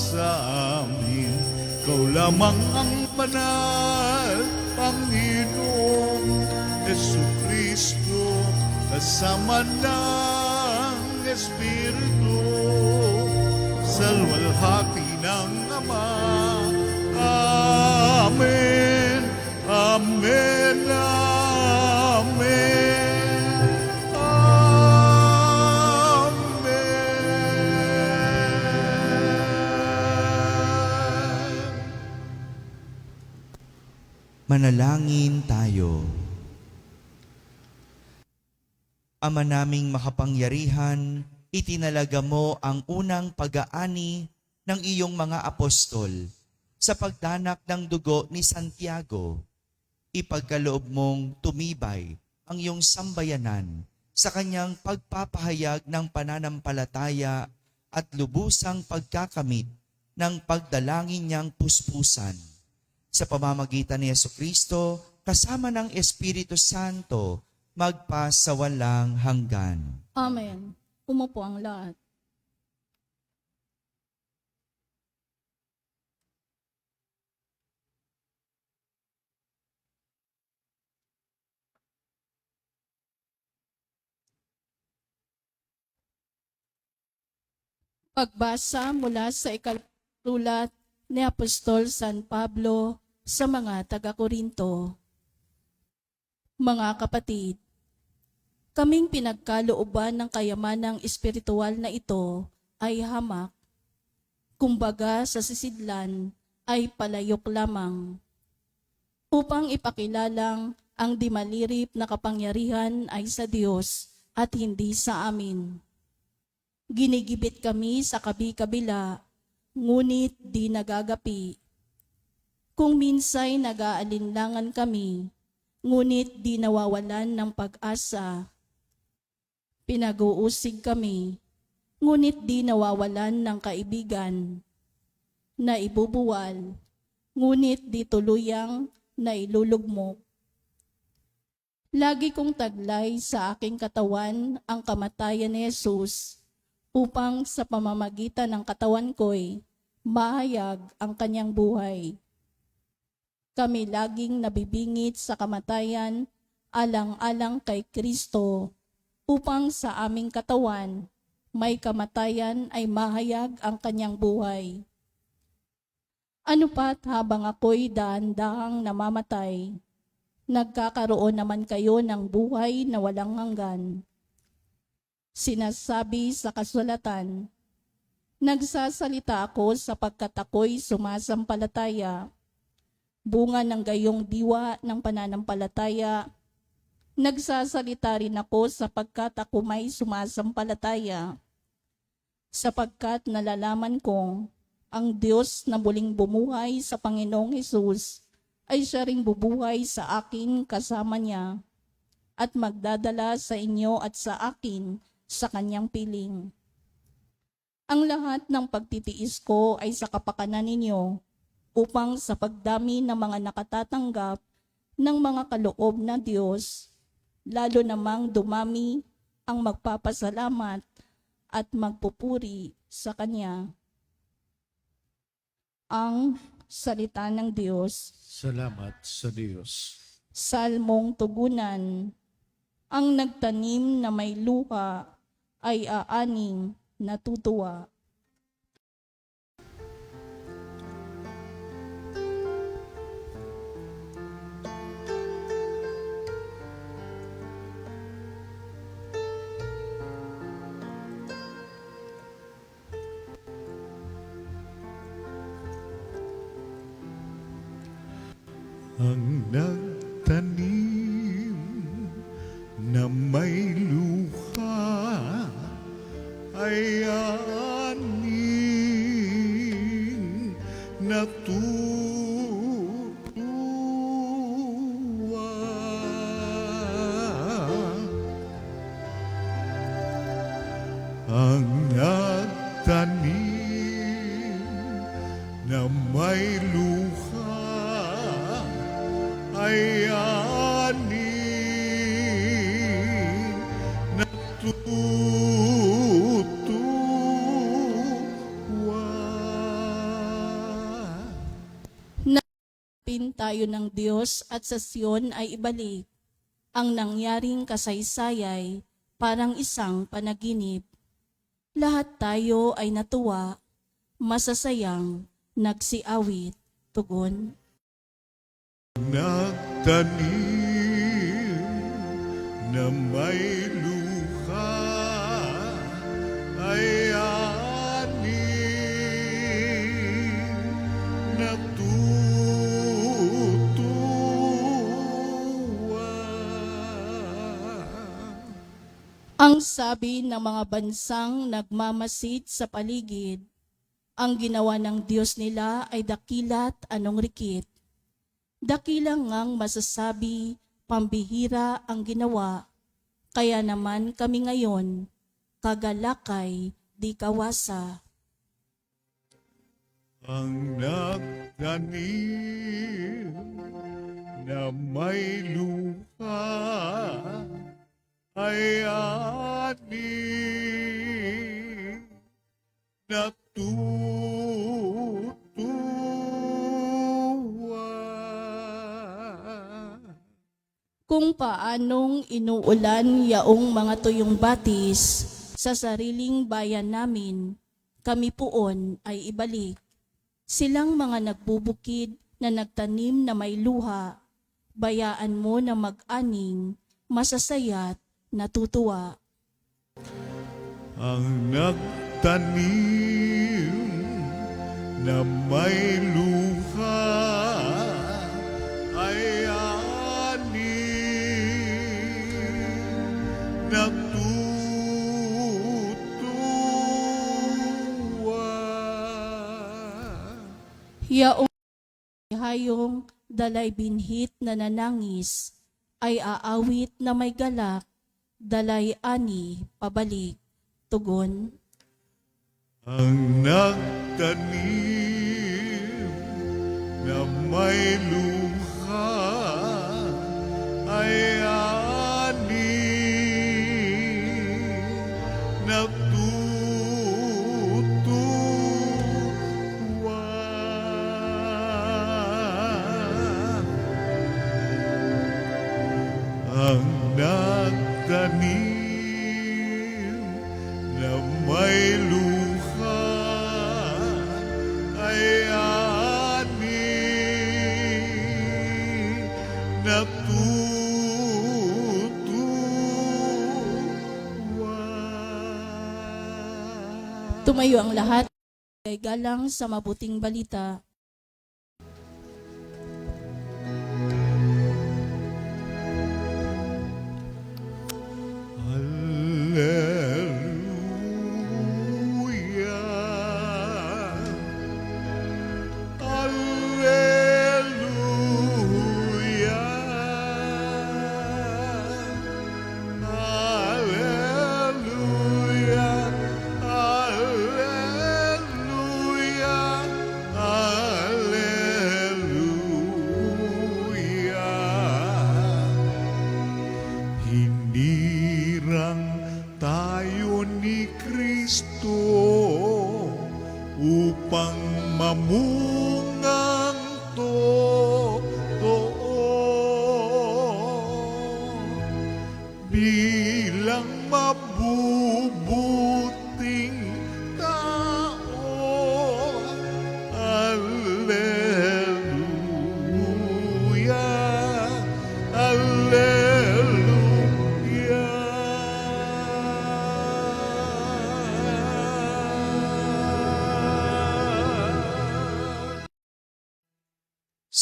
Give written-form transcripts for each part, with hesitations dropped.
sa amin. Ikaw lamang ang banal, Panginoong Jesucristo, kasama ng Espiritu, sa luwalhati ng Ama. Amen, amen, amen, amen. Manalangin tayo. Ama naming makapangyarihan, itinalaga mo ang unang pag-aani ng iyong mga apostol sa pagdanak ng dugo ni Santiago. Ipagkaloob mong tumibay ang iyong sambayanan sa kanyang pagpapahayag ng pananampalataya at lubusang pagkakamit ng pagdalangin niyang puspusan. Sa pamamagitan ni Jesucristo, kasama ng Espiritu Santo, magpasawalang hanggan. Amen. Umupo ang lahat. Pagbasa mula sa ikasulat ni Apostol San Pablo sa mga taga-Korinto. Mga kapatid, kaming pinagkalooban ng kayamanang espiritual na ito ay hamak. Kumbaga sa sisidlan ay palayok lamang. Upang ipakilalang ang di malirip na kapangyarihan ay sa Diyos at hindi sa amin. Ginigibit kami sa kabi-kabila, ngunit di nagagapi. Kung minsay nag-aalinlangan kami, ngunit di nawawalan ng pag-asa. Pinag-uusig kami, ngunit di nawawalan ng kaibigan. Naibubuwal, ngunit di tuluyang nailulugmok. Lagi kong taglay sa aking katawan ang kamatayan ni Jesus, upang sa pamamagitan ng katawan ko'y mahayag ang kanyang buhay. Kami laging nabibingit sa kamatayan alang-alang kay Kristo, upang sa aming katawan may kamatayan ay mahayag ang kanyang buhay. Ano pat habang ako'y daan-dahang namamatay, nagkakaroon naman kayo ng buhay na walang hanggan. Sinasabi sa kasulatan, nagsasalita ako sapagkat ako'y sumasampalataya. Bunga ng gayong diwa ng pananampalataya, nagsasalita rin ako sapagkat ako may sumasampalataya. Sapagkat nalalaman kong ang Diyos na muling bumuhay sa Panginoong Hesus ay siya ring bubuhay sa akin kasama niya at magdadala sa inyo at sa akin sa kanyang piling. Ang lahat ng pagtitiis ko ay sa kapakanan ninyo, upang sa pagdami ng mga nakatatanggap ng mga kaloob na Diyos, lalo namang dumami ang magpapasalamat at magpupuri sa Kanya. Ang salita ng Diyos. Salamat sa Diyos. Salmong tugunan. Ang nagtanim na may luha ay aaning natutuwa. Ang nagtanim na may luha ay aning natutuwa. Ang nagtanim na may luha ay aning natutuwa. harapin tayo ng Diyos at sa Sion ay ibalik. Ang nangyaring kasaysayay parang isang panaginip. Lahat tayo ay natuwa, masasayang, nagsiawit, tugon. Nagtanim na may luha ay ani natutuwa. Ang sabi ng mga bansang nagmamasid sa paligid, ang ginawa ng Diyos nila ay dakila't anong rikit. Dakilang ngang masasabi, pambihira ang ginawa, kaya naman kami ngayon, kagalakay di kawasa. Ang nagtanim na may luha ay ani natutuwa. Kung paanong inuulan yaong mga tuyong batis sa sariling bayan namin, kami poon ay ibalik. Silang mga nagbubukid na nagtanim na may luha, bayaan mo na mag-aning, masasaya't natutuwa. Ang nagtanim na may luha ay ani natutuwa. Yaong hayong dalay binhit na nanangis, ay aawit na may galak, dalay ani pabalik, tugon. Ang nagtanim na may luha ay ani natutuwa. Ang nagtanim na may luha ay ani natutuwa. Tumayo ang lahat, ay galang sa mabuting balita. Hallelujah. Hallelujah. Hallelujah. Hallelujah. Hallelujah. Hinirang tayo ni Kristo upang mamungang totoo bilang mabubuting tao. Alleluia. Alleluia.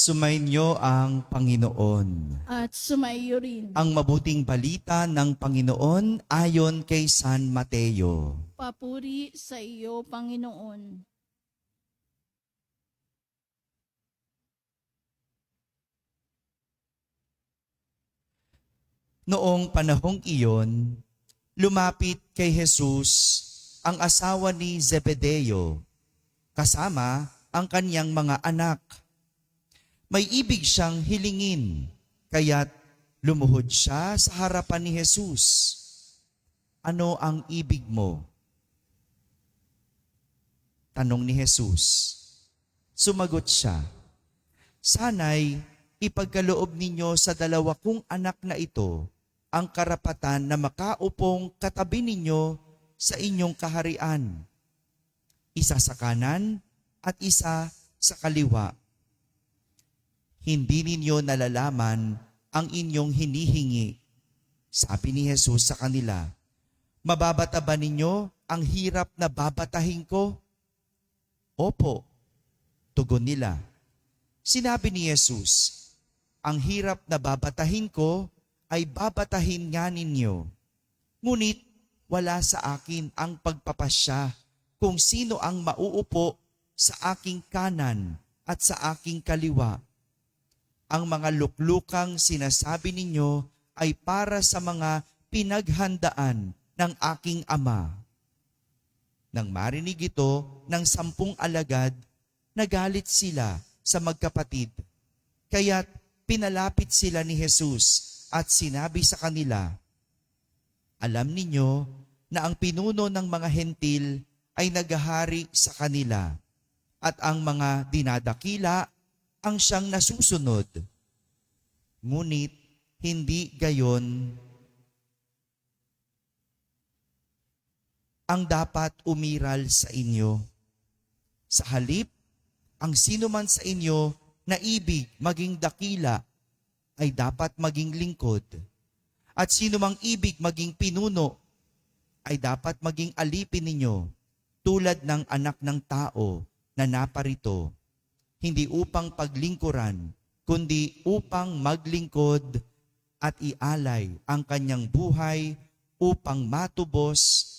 Sumainyo ang Panginoon. At sumayo rin. Ang mabuting balita ng Panginoon ayon kay San Mateo. Papuri sa iyo, Panginoon. Noong panahong iyon, lumapit kay Jesus ang asawa ni Zebedeo, kasama ang kanyang mga anak. May ibig siyang hilingin, kaya't lumuhod siya sa harapan ni Jesus. Ano ang ibig mo? Tanong ni Jesus. Sumagot siya, Sana'y ipagkaloob ninyo sa dalawa kong anak na ito ang karapatan na makaupong katabi ninyo sa inyong kaharian. Isa sa kanan at isa sa kaliwa. Hindi ninyo nalalaman ang inyong hinihingi. Sabi ni Jesus sa kanila, mababata ba ninyo ang hirap na babatahin ko? Opo, tugon nila. Sinabi ni Jesus, ang hirap na babatahin ko ay babatahin nga ninyo. Ngunit wala sa akin ang pagpapasya kung sino ang mauupo sa aking kanan at sa aking kaliwa. Ang mga luklukang sinasabi ninyo ay para sa mga pinaghandaan ng aking ama. Nang marinig ito ng 10 alagad, nagalit sila sa magkapatid. Kaya't pinalapit sila ni Jesus at sinabi sa kanila, alam ninyo na ang pinuno ng mga hentil ay naghahari sa kanila at ang mga dinadakila ang siyang nasusunod. Ngunit hindi gayon ang dapat umiral sa inyo. Sa halip, ang sino man sa inyo na ibig maging dakila ay dapat maging lingkod. At sino mang ibig maging pinuno ay dapat maging alipin ninyo tulad ng anak ng tao na naparito, hindi upang paglingkuran, kundi upang maglingkod at ialay ang kanyang buhay upang matubos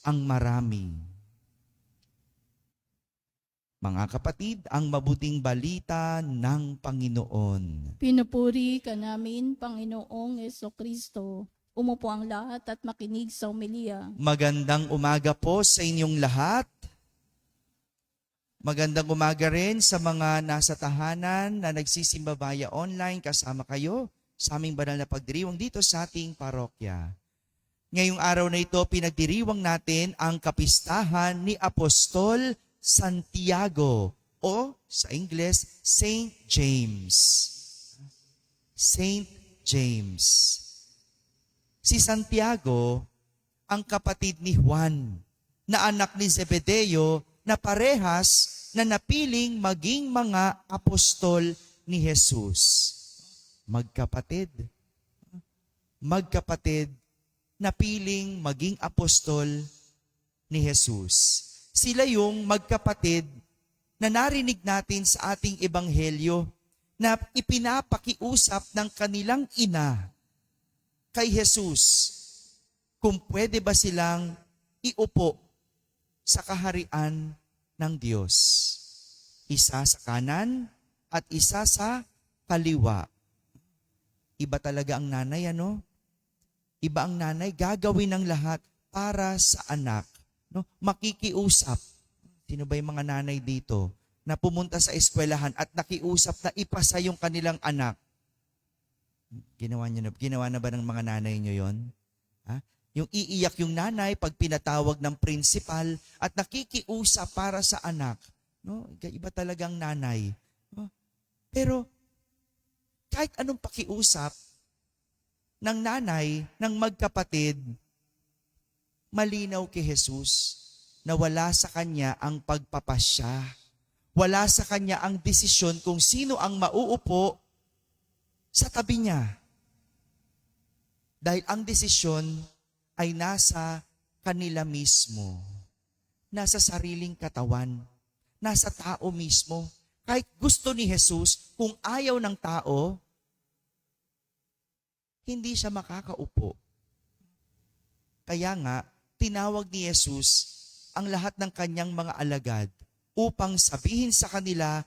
ang marami. Mga kapatid, ang mabuting balita ng Panginoon. Pinupuri ka namin, Panginoong Jesucristo. Umupo ang lahat at makinig sa homilya. Magandang umaga po sa inyong lahat. Magandang umaga rin sa mga nasa tahanan na nagsisimba via online kasama kayo sa aming banal na pagdiriwang dito sa ating parokya. Ngayong araw na ito, pinagdiriwang natin ang kapistahan ni Apostol Santiago o sa Ingles, Saint James. Saint James. Si Santiago, ang kapatid ni Juan, na anak ni Zebedeo, na parehas na napiling maging mga apostol ni Jesus. Magkapatid. Magkapatid, napiling maging apostol ni Jesus. Sila yung magkapatid na narinig natin sa ating ebanghelyo na ipinapakiusap ng kanilang ina kay Jesus kung pwede ba silang iupo sa kaharian ng Diyos. Isa sa kanan at isa sa kaliwa. Iba talaga ang nanay, ano? Iba ang nanay, gagawin ng lahat para sa anak. No? Makikiusap. Sino ba yung mga nanay dito na pumunta sa eskwelahan at nakiusap na ipasa yung kanilang anak? Ginawa na ba ng mga nanay nyo yon? Ha? Yung iiyak yung nanay pag pinatawag ng principal at nakikiusap para sa anak. No? Iba talagang nanay. No? Pero kahit anong pakiusap ng nanay, ng magkapatid, malinaw kay Jesus na wala sa kanya ang pagpapasya. Wala sa kanya ang desisyon kung sino ang mauupo sa tabi niya. Dahil ang desisyon ay nasa kanila mismo. Nasa sariling katawan. Nasa tao mismo. Kahit gusto ni Jesus, kung ayaw ng tao, hindi siya makakaupo. Kaya nga, tinawag ni Jesus ang lahat ng kanyang mga alagad upang sabihin sa kanila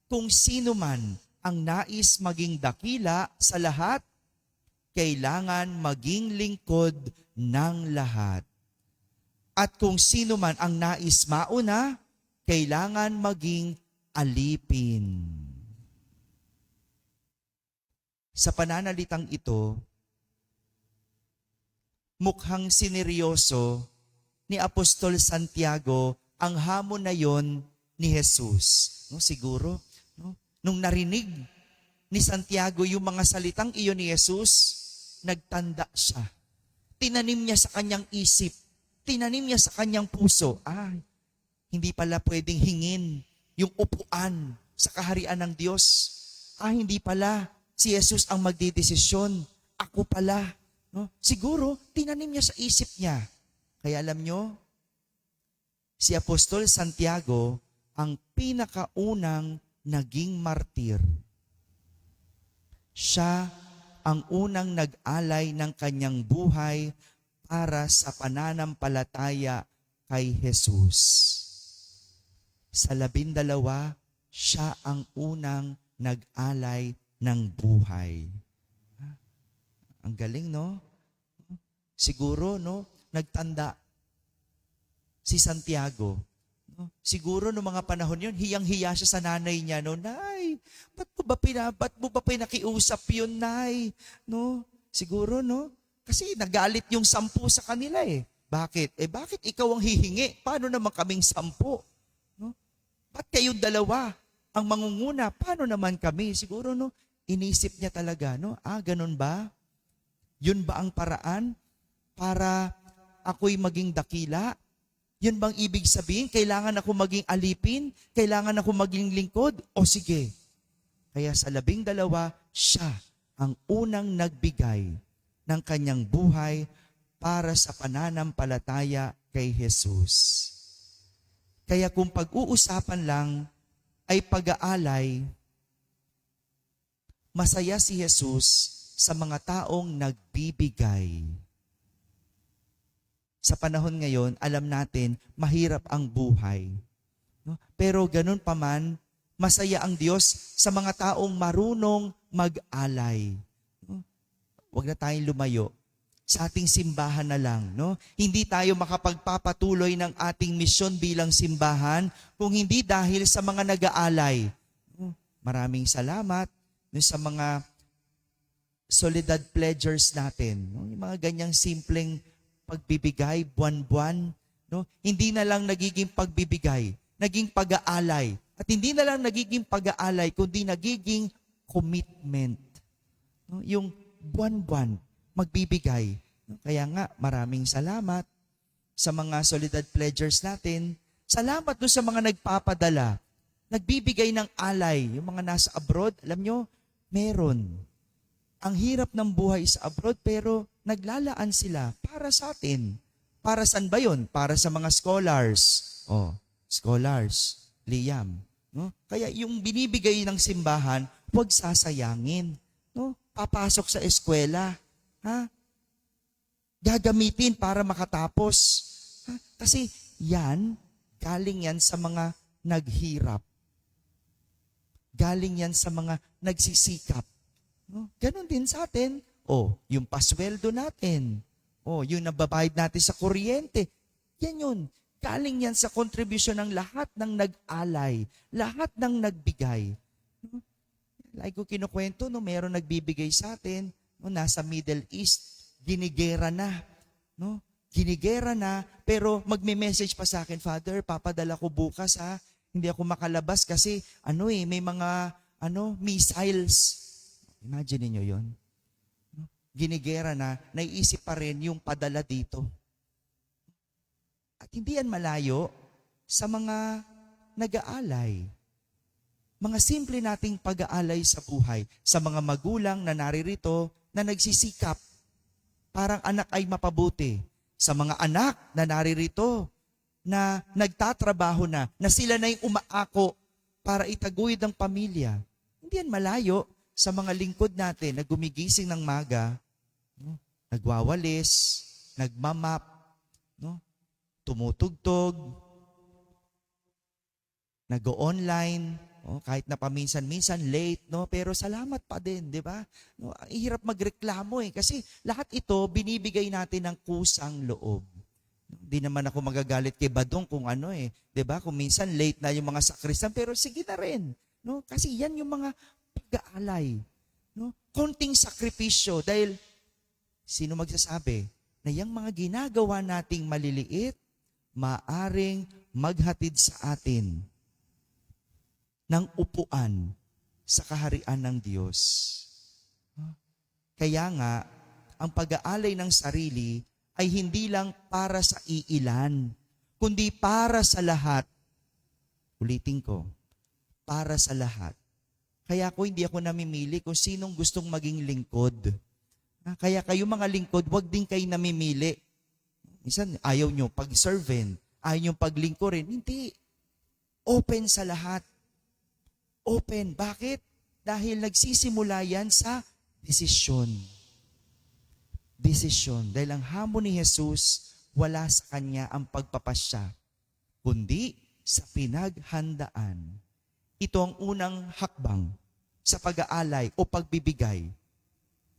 kung sino man ang nais maging dakila sa lahat, kailangan maging lingkod ng lahat. At kung sino man ang nais mauna, kailangan maging alipin. Sa pananalitang ito, mukhang sineryoso ni Apostol Santiago ang hamon na yon ni Jesus. No, siguro, no? Nung narinig ni Santiago yung mga salitang iyon ni Jesus, nagtanda siya. Tinanim niya sa kanyang isip. Tinanim niya sa kanyang puso. Hindi pala pwedeng hingin yung upuan sa kaharian ng Diyos. Hindi pala si Jesus ang magdidesisyon. Ako pala. No? Siguro, tinanim niya sa isip niya. Kaya alam nyo, si Apostol Santiago ang pinakaunang naging martir. Siya ang unang nag-alay ng kanyang buhay para sa pananampalataya kay Jesus. Sa 12, siya ang unang nag-alay ng buhay. Ang galing, no? Siguro, no, nagtanda si Santiago. No? Siguro no mga panahon yun, hiyang-hiya siya sa nanay niya, no? Nay, ba't mo ba pinakiusap yun, Nay? No? Siguro, no? Kasi nagalit yung 10 sa kanila eh. Bakit? Bakit ikaw ang hihingi? Paano naman kaming 10? No? Ba't kayong 2 ang mangunguna? Paano naman kami? Siguro, no? Inisip niya talaga, no? Ganun ba? Yun ba ang paraan para ako'y maging dakila? Yun bang ibig sabihin? Kailangan ako maging alipin? Kailangan ako maging lingkod? O sige. Kaya sa 12, siya ang unang nagbigay ng kanyang buhay para sa pananampalataya kay Jesus. Kaya kung pag-uusapan lang ay pag-aalay, masaya si Jesus sa mga taong nagbibigay. Sa panahon ngayon, alam natin, mahirap ang buhay. No? Pero ganun pa man, masaya ang Diyos sa mga taong marunong mag-alay. No? Huwag na tayong lumayo. Sa ating simbahan na lang. No? Hindi tayo makapagpapatuloy ng ating misyon bilang simbahan kung hindi dahil sa mga nag-aalay. No? Maraming salamat sa mga Soledad pledgers natin. No? Yung mga ganyang simpleng pagbibigay, buwan-buwan. No? Hindi na lang nagiging pagbibigay, naging pag-aalay. At hindi na lang nagiging pag-aalay, kundi nagiging commitment. No? Yung buwan-buwan, magbibigay. No? Kaya nga, maraming salamat sa mga Soledad pledgers natin. Salamat doon sa mga nagpapadala, nagbibigay ng alay. Yung mga nasa abroad, alam nyo, meron. Ang hirap ng buhay sa abroad pero naglalaan sila para sa atin. Para saan ba yun? Para sa mga scholars. Scholars. Liam. No? Kaya yung binibigay ng simbahan, huwag sasayangin. No? Papasok sa eskwela. Gagamitin para makatapos. Kasi galing yan sa mga naghirap. Galing yan sa mga nagsisikap. No? Ganon din sa atin. Yung pasweldo natin. Yung nababayad natin sa kuryente. Yan yun. Galing yan sa contribution ng lahat ng nag-alay. Lahat ng nagbigay. No? Like ko kinukwento, meron nagbibigay sa atin. Nasa Middle East, ginigera na. No? Ginigera na, pero magme-message pa sa akin, Father, papadala ko bukas Hindi ako makalabas kasi may mga missiles. Imagine niyo yon. Ginigera na, naiisip pa rin yung padala dito. At hindi yan malayo sa mga nag-aalay. Mga simple nating pag-aalay sa buhay, sa mga magulang na naririto na nagsisikap, parang anak ay mapabuti. Sa mga anak na naririto na nagtatrabaho na sila na yung umaako para itaguyod ang pamilya. Hindi yan malayo sa mga lingkod natin na gumigising ng maga, nagwawalis, nagmamap, tumutugtog, nag-online, kahit na paminsan-minsan late, pero salamat pa din, di ba? Ang hirap magreklamo kasi lahat ito binibigay natin ng kusang loob. Hindi naman ako magagalit kay Badong kung di ba? Kung minsan late na yung mga sakristan, pero sige na rin. Kasi yan yung mga pag-aalay. Konting sakripisyo dahil sino magsasabi na yung mga ginagawa nating maliliit, maaring maghatid sa atin ng upuan sa kaharian ng Diyos. Kaya nga, ang pag-aalay ng sarili ay hindi lang para sa iilan, kundi para sa lahat. Ulitin ko, para sa lahat. Kaya hindi ako namimili kung sinong gustong maging lingkod. Kaya kayo mga lingkod, wag din kayo namimili. Minsan, ayaw nyo pag-servant, ayaw nyo paglingkurin. Hindi. Open sa lahat. Open. Bakit? Dahil nagsisimula yan sa desisyon. Desisyon. Dahil ang hamon ni Jesus, wala sa kanya ang pagpapasya, kundi sa pinaghandaan. Ito ang unang hakbang sa pag-aalay o pagbibigay,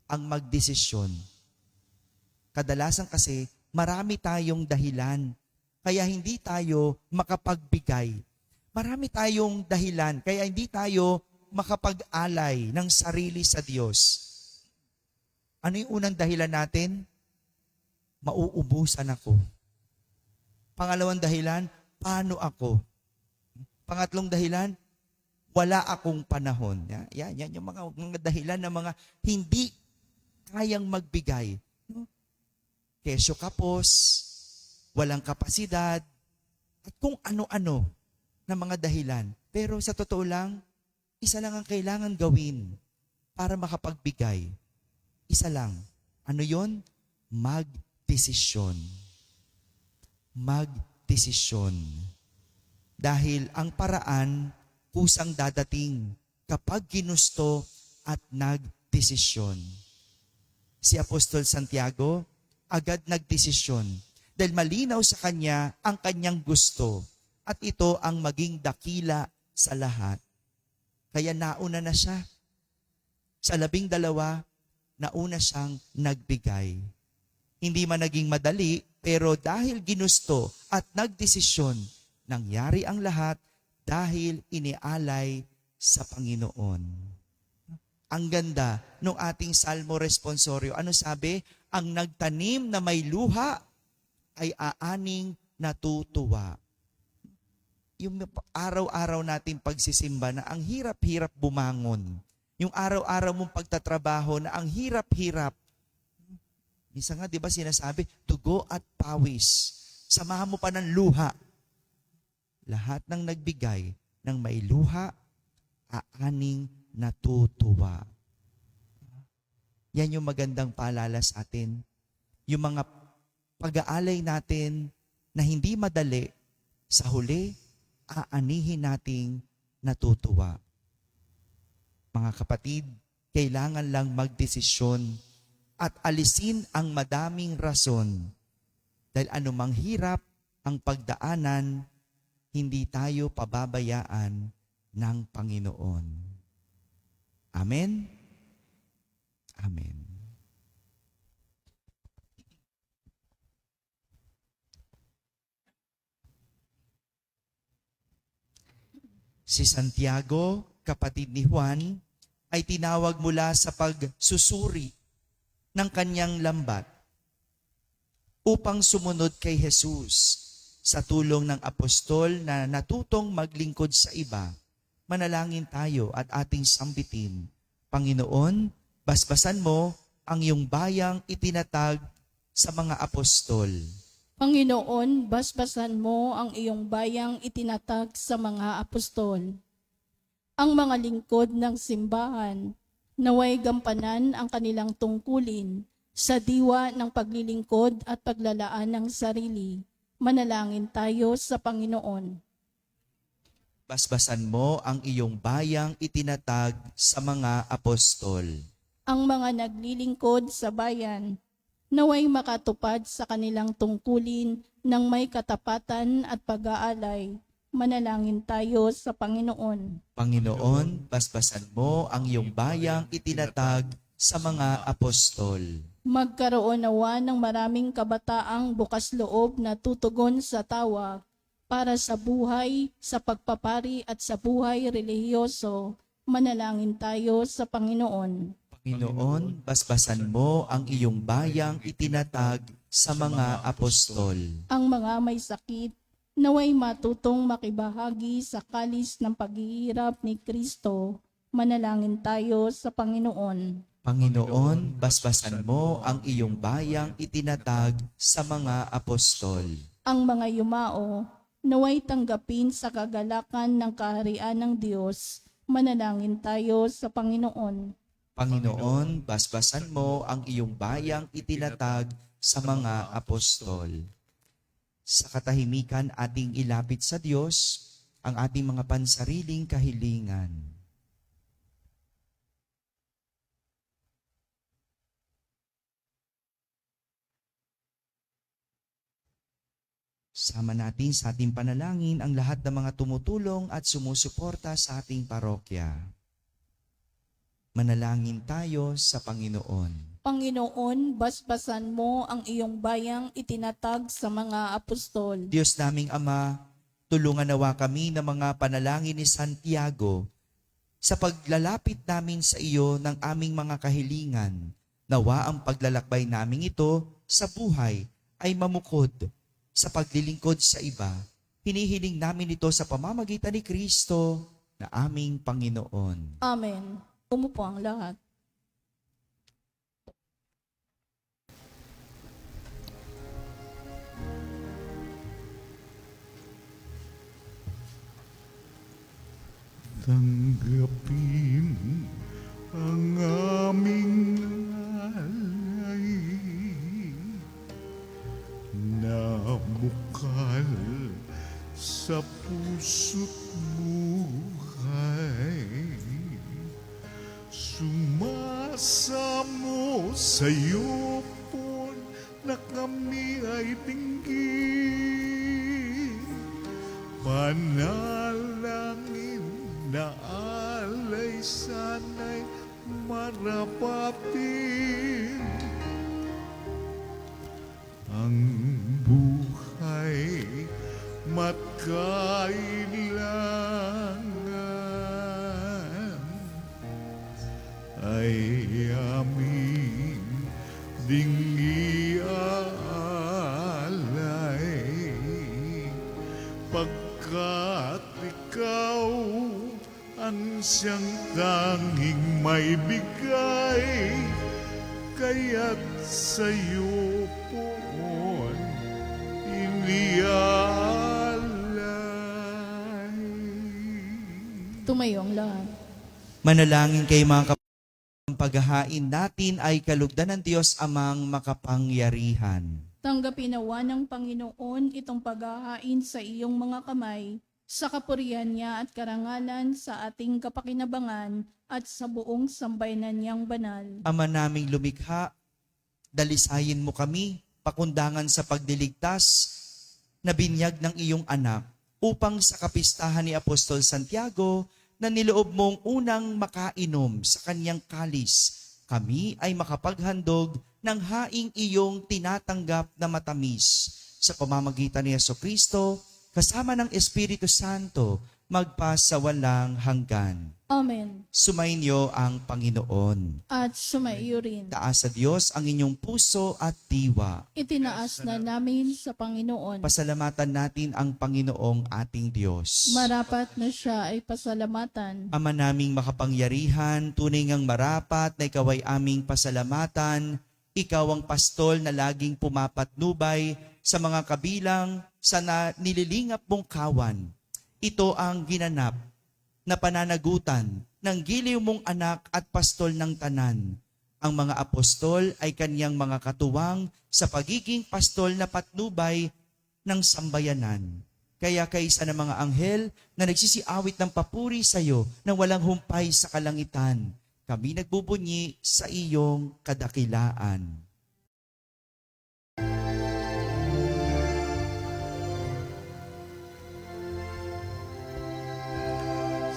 ang magdesisyon. Kadalasan kasi, marami tayong dahilan, kaya hindi tayo makapagbigay. Marami tayong dahilan, kaya hindi tayo makapag-alay ng sarili sa Diyos. Ano yung unang dahilan natin? Mauubusan ako. Pangalawang dahilan, paano ako? Pangatlong dahilan, wala akong panahon. Yan yung mga dahilan ng mga hindi kayang magbigay. Kesyo kapos, walang kapasidad, at kung ano-ano na mga dahilan. Pero sa totoo lang, isa lang ang kailangan gawin para makapagbigay. Isa lang. Ano yon? Magdesisyon. Magdesisyon. Dahil ang paraan kusang dadating kapag ginusto at nagdesisyon. Si Apostol Santiago, agad nagdesisyon dahil malinaw sa kanya ang kanyang gusto at ito ang maging dakila sa lahat. Kaya nauna na siya. Sa 12, nauna siyang nagbigay. Hindi man naging madali, pero dahil ginusto at nagdesisyon, nangyari ang lahat dahil inialay sa Panginoon. Ang ganda ng ating Salmo Responsorio. Ano sabi? Ang nagtanim na may luha ay aaning natutuwa. Yung araw-araw nating pagsisimba na ang hirap-hirap bumangon. Yung araw-araw mong pagtatrabaho na ang hirap-hirap. Minsan nga, di ba sinasabi, dugo at pawis. Samahan mo pa ng luha. Lahat ng nagbigay ng may luha, aaning natutuwa. Yan yung magandang paalala sa atin. Yung mga pag-aalay natin na hindi madali, sa huli, aanihin nating natutuwa. Mga kapatid, kailangan lang magdesisyon at alisin ang madaming rason. Dahil anumang hirap ang pagdaanan, hindi tayo pababayaan ng Panginoon. Amen? Amen. Si Santiago, kapatid ni Juan, ay tinawag mula sa pagsusuri ng kanyang lambat upang sumunod kay Jesus. Sa tulong ng apostol na natutong maglingkod sa iba, manalangin tayo at ating sambitin. Panginoon, basbasan mo ang iyong bayang itinatag sa mga apostol. Panginoon, basbasan mo ang iyong bayang itinatag sa mga apostol. Ang mga lingkod ng simbahan, naway gampanan ang kanilang tungkulin sa diwa ng paglilingkod at paglalaan ng sarili. Manalangin tayo sa Panginoon. Basbasan mo ang iyong bayang itinatag sa mga apostol. Ang mga naglilingkod sa bayan, naway makatupad sa kanilang tungkulin ng may katapatan at pag-aalay. Manalangin tayo sa Panginoon. Panginoon, basbasan mo ang iyong bayang itinatag sa mga apostol. Magkaroon nawa ng maraming kabataang bukas loob na tutugon sa tawag para sa buhay, sa pagpapari at sa buhay relihiyoso. Manalangin tayo sa Panginoon. Panginoon, basbasan mo ang iyong bayang itinatag sa mga apostol. Ang mga may sakit, naway matutong makibahagi sa kalis ng paghihirap ni Kristo Manalangin tayo sa Panginoon. Panginoon, basbasan mo ang iyong bayang itinatag sa mga apostol. Ang mga yumao, naway tanggapin sa kagalakan ng kaharian ng Diyos. Manalangin tayo sa Panginoon. Panginoon, basbasan mo ang iyong bayang itinatag sa mga apostol. Sa katahimikan ating ilapit sa Diyos ang ating mga pansariling kahilingan. Sama natin sa ating panalangin ang lahat ng mga tumutulong at sumusuporta sa ating parokya. Manalangin tayo sa Panginoon. Panginoon, basbasan mo ang iyong bayang itinatag sa mga apostol. Diyos naming Ama, tulungan nawa kami ng mga panalangin ni Santiago sa paglalapit namin sa iyo ng aming mga kahilingan. Nawa ang paglalakbay naming ito sa buhay ay mamukod sa paglilingkod sa iba. Hinihiling namin ito sa pamamagitan ni Kristo na aming Panginoon. Amen. Umupo ang lahat. Tanggapin ang aming alay na bukal sa puso't buhay. Sumasamo sa'yo po na kami ay tingin. Panalangin na alay sana'y marapatin. Ang buhay matkailangan ay aming ding iaalay. Pagkat ikaw ang siyang tanging may bigay, kaya't sa'yo poon inialay. Tumayo ang lahat. Manalangin kay mga ang paghahain natin ay kalugdan ng Diyos amang makapangyarihan. Tanggapin nawa ng Panginoon itong paghahain sa iyong mga kamay, sa kapurihan niya at karangalan sa ating kapakinabangan at sa buong sambayanan niyang banal. Ama naming lumikha, dalisayin mo kami, pakundangan sa pagdiligtas na binyag ng iyong anak, upang sa kapistahan ni Apostol Santiago na niloob mong unang makainom sa kanyang kalis, kami ay makapaghandog ng haing iyong tinatanggap na matamis sa pamamagitan ni Jesucristo, kasama ng Espiritu Santo, magpasawalang hanggan. Amen. Sumainyo ang Panginoon. At sumaiyo rin. Taas sa Diyos ang inyong puso at diwa. Itinaas na namin sa Panginoon. Pasalamatan natin ang Panginoong ating Diyos. Marapat na siya ay pasalamatan. Ama naming makapangyarihan, tunay ngang marapat na ikaw ay aming pasalamatan. Ikaw ang pastol na laging pumapatnubay sa mga kabilang sa nililingap mong kawan. Ito ang ginanap na pananagutan ng giliw mong anak at pastol ng tanan. Ang mga apostol ay kanyang mga katuwang sa pagiging pastol na patnubay ng sambayanan. Kaya kaisa ng mga anghel na nagsisiawit ng papuri sa iyo nang walang humpay sa kalangitan, kami nagbubunyi sa iyong kadakilaan.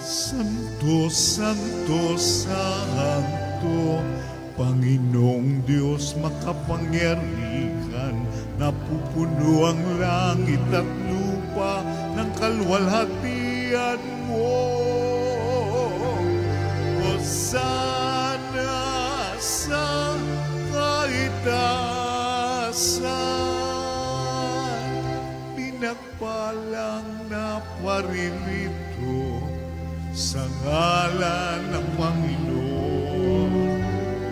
Santo, Santo, Santo, Panginoong Diyos makapangyarihan, napupuno ang langit at lupa ng kalwalhatian mo. Hosana sa kaitaasan, pinagpalang na paririto sa sa ngalan ng Panginoon.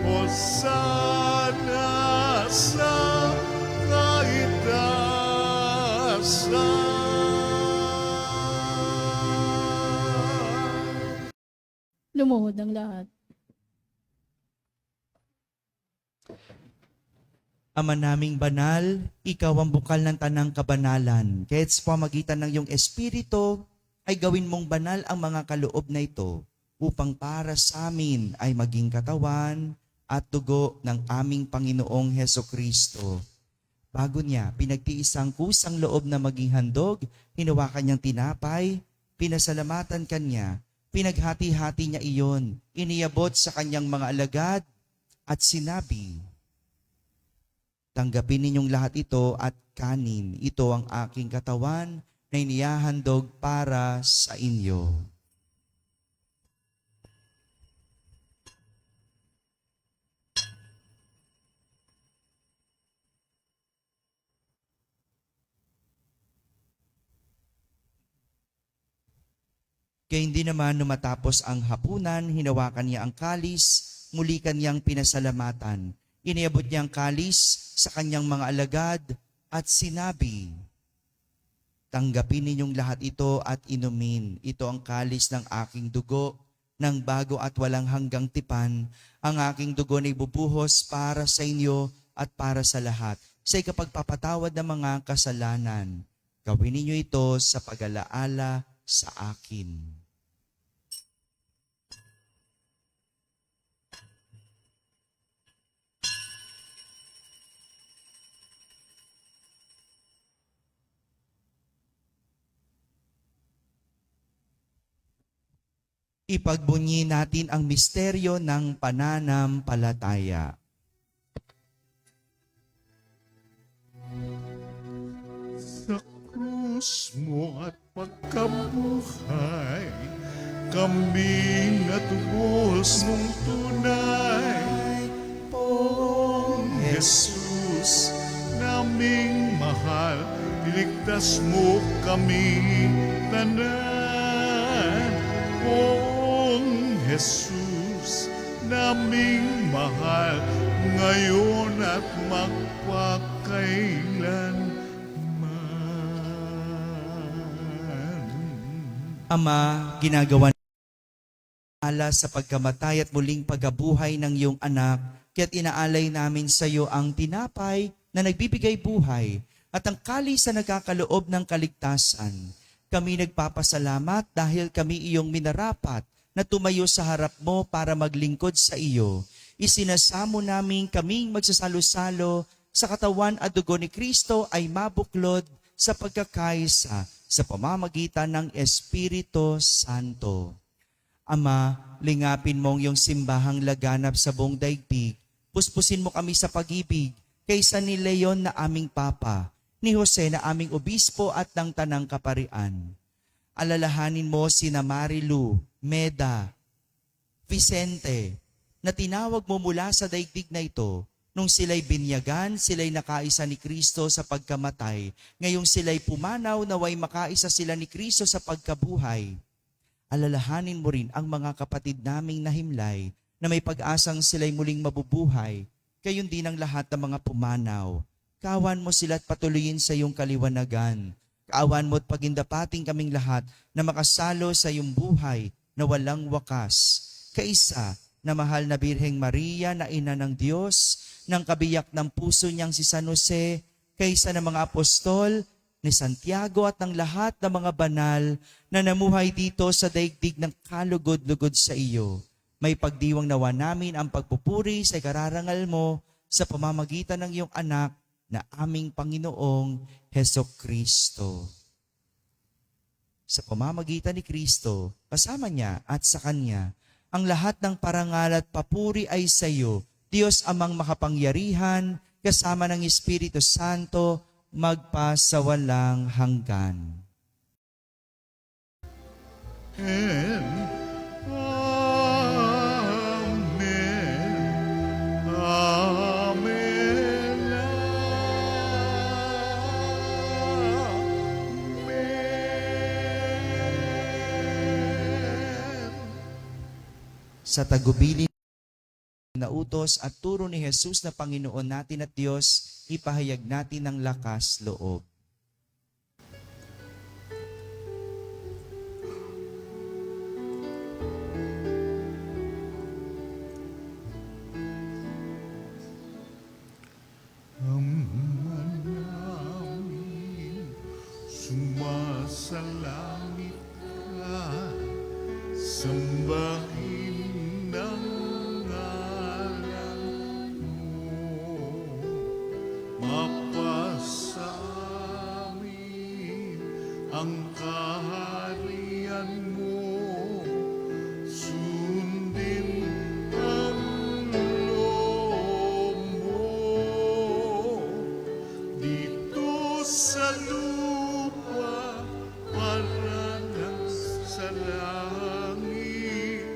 Hosana sa kaitaasan. Lumuhod ang lahat. Ama naming banal, ikaw ang bukal ng tanang kabanalan. Kaya't sa pamagitan ng iyong Espiritu, ay gawin mong banal ang mga kaloob na ito upang para sa amin ay maging katawan at dugo ng aming Panginoong Hesukristo. Bago niya, pinagtiis ang kusang loob na maging handog, hinawakan niyang tinapay, pinasalamatan kanya, pinaghati-hati niya iyon, iniabot sa kanyang mga alagad at sinabi, "Tanggapin ninyong lahat ito at kanin. Ito ang aking katawan na inihahandog para sa inyo." Kaya hindi naman matapos ang hapunan, hinawakan niya ang kalis, muli kanyang pinasalamatan. Iniabot niya ang kalis sa kanyang mga alagad at sinabi, "Tanggapin ninyong lahat ito at inumin. Ito ang kalis ng aking dugo, ng bago at walang hanggang tipan. Ang aking dugo na ibubuhos para sa inyo at para sa lahat, sa ikapagpapatawad ng mga kasalanan. Gawin ninyo ito sa pag-alaala sa akin." Ipagbunyi natin ang misteryo ng pananampalataya. Sa krus mo at pagkabuhay, kami natubos mong tunay. Poong Jesus, naming mahal, iligtas mo kami tanan. Poong Jesus, naming mahal, ngayon at magpakailanman. Ama, ginagawa ala sa pagkamatay at muling pagkabuhay ng iyong anak, kaya't inaalay namin sa iyo ang tinapay na nagbibigay buhay at ang kalis na nagkakaloob ng kaligtasan. Kami nagpapasalamat dahil kami iyong minarapat na tumayo sa harap mo para maglingkod sa iyo. Isinasamo namin kaming magsasalo-salo sa katawan at dugo ni Kristo ay mabuklod sa pagkakaisa sa pamamagitan ng Espiritu Santo. Ama, lingapin mong iyong simbahang laganap sa buong daigdig. Puspusin mo kami sa pag-ibig kaysa ni Leon na aming Papa, ni Jose na aming Obispo at ng Tanang Kaparian. Alalahanin mo sina Marilu, Meda, Vicente, na tinawag mo mula sa daigdig na ito. Nung sila'y binyagan, sila'y nakaisa ni Kristo sa pagkamatay. Ngayong sila'y pumanaw, naway makaisa sila ni Kristo sa pagkabuhay. Alalahanin mo rin ang mga kapatid naming nahimlay na may pag-asang sila'y muling mabubuhay. Gayon din ang lahat ng mga pumanaw. Kaawan mo sila at patuloyin sa iyong kaliwanagan. Kaawan mo at pagindapating kaming lahat na makasalo sa iyong buhay na walang wakas. Kaisa na mahal na Birheng Maria na ina ng Diyos, ng kabiyak ng puso niyang si San Jose, kaysa ng mga apostol, ni Santiago at ng lahat ng mga banal na namuhay dito sa daigdig ng kalugod-lugod sa iyo. May pagdiwang nawa namin ang pagpupuri sa kararangal mo sa pamamagitan ng iyong anak na aming Panginoong Hesukristo. Sa pamamagitan ni Kristo, kasama niya at sa Kanya, ang lahat ng parangal at papuri ay sa iyo, Diyos amang makapangyarihan, kasama ng Espiritu Santo, magpasawalang hanggan. And Amen. Amen. Amen. Sa tagubilin na utos at turo ni Jesus na Panginoon natin at Diyos, ipahayag natin ng lakas loob. Ama namin, sumasalangit ka, sambahin ang ngalan mo, mapasa amin ang kaharian mo, sundin ang loob mo dito sa lupa para nang sa langit.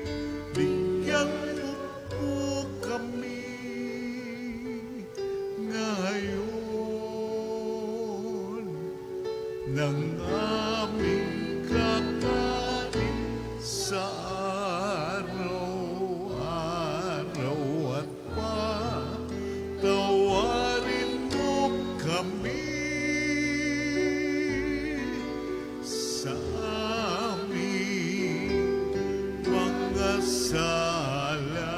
Bigyan mo po kami ngayon ng aming kakanin sa araw-araw at patawarin mo kami sa aming mga sala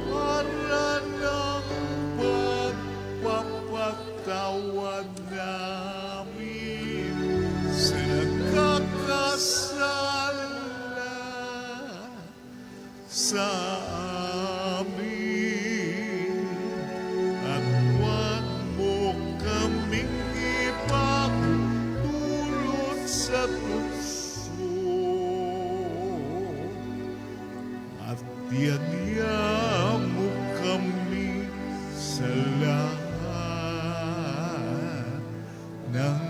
para ng pagpapatawad namin sa nagkakasala sa amin. At huwag mo kaming ipagdulot sa tukso at tiyadya mo kami sa lahat ng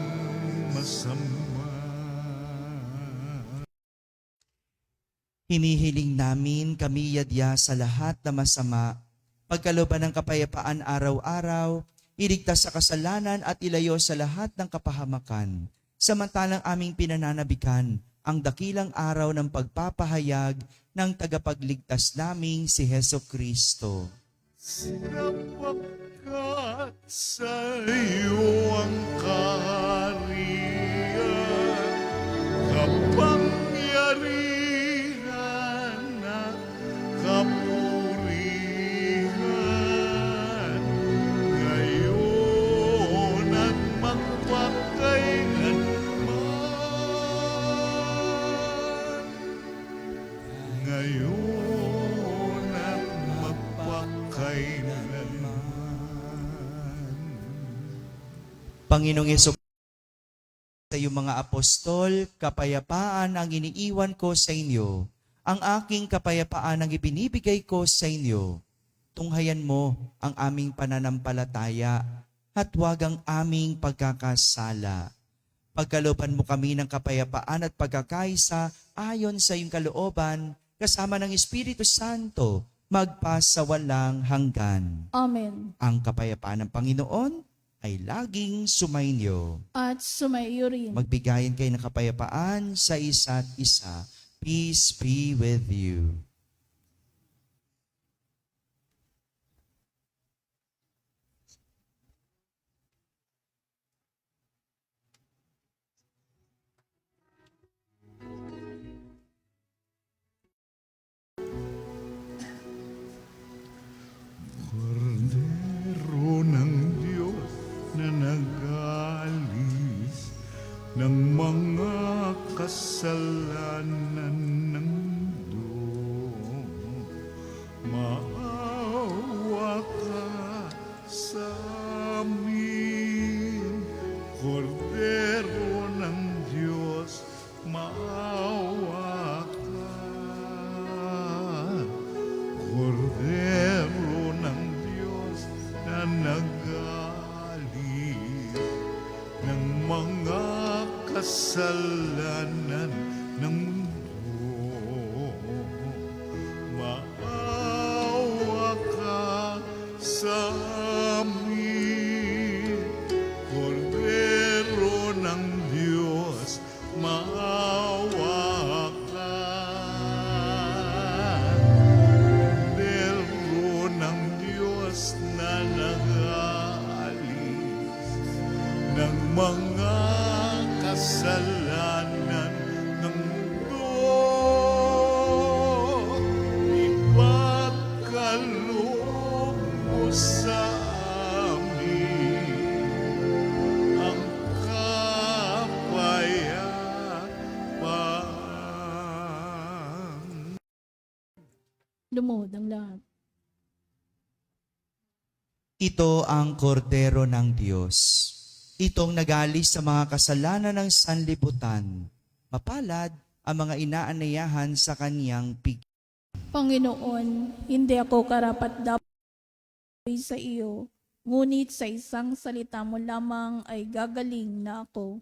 masama. Hinihiling namin kami yadya sa lahat na masama, pagkalooban ng kapayapaan araw-araw, iligtas sa kasalanan at ilayo sa lahat ng kapahamakan. Samantalang aming pinananabikan ang dakilang araw ng pagpapahayag ng tagapagligtas naming si Heso Kristo. Sapagkat sa iyo ang kaharian, kapangyarihan at kapurihan, ngayon at magpakailanman. Ngayon at magpakailanman. Panginoong Heso, sa iyong mga apostol, kapayapaan ang iniiwan ko sa inyo. Ang aking kapayapaan ang ibinibigay ko sa inyo. Tunghayan mo ang aming pananampalataya at huwag ang aming pagkakasala. Pagkalooban mo kami ng kapayapaan at pagkakaisa ayon sa iyong kalooban, kasama ng Espiritu Santo, magpasawalang hanggan. Amen. Ang kapayapaan ng Panginoon ay laging sumainyo. At sumaiyo rin. Magbigayan kayo ng kapayapaan sa isa't isa. Peace be with you. Kordero ng Diyos na nag-alis ng mga kasalanan ng mundo, maawa ka sa amin. Kordero ng Diyos, maawa ka. Kordero ng Diyos na nag-alis ng mga kasalanan ng mundo, maawa ka sa amin. Kordero ng Diyos, maawa ka. Lumuhod ang lahat. Ito ang kordero ng Diyos. Itong nagalis sa mga kasalanan ng sanlibutan. Mapalad ang mga inaanayahan sa kaniyang pig. Panginoon, hindi ako karapat dapat sa iyo, ngunit sa isang salita mo lamang ay gagaling na ako.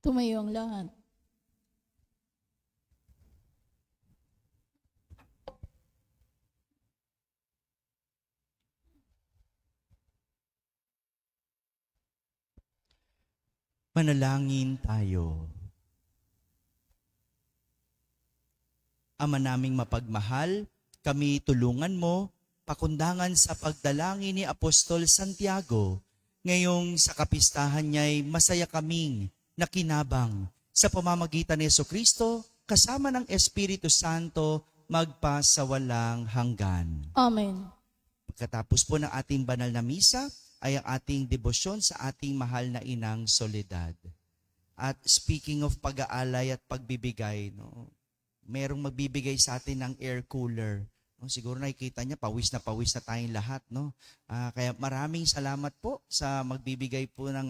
Tumayo ang lahat. Manalangin tayo. Ama naming mapagmahal, kami tulungan mo, pakundangan sa pagdalangin ni Apostol Santiago. Ngayong sa kapistahan niya'y masaya kaming nakinabang sa pamamagitan ni Jesucristo kasama ng Espiritu Santo magpa sa walang hanggan. Amen. Pagkatapos po ng ating banal na misa ay ang ating debosyon sa ating mahal na inang Soledad. At speaking of pag-aalay at pagbibigay, no, merong magbibigay sa atin ng air cooler No, siguro nakikita niya, pawis na tayong lahat. No? Kaya maraming salamat po sa magbibigay po ng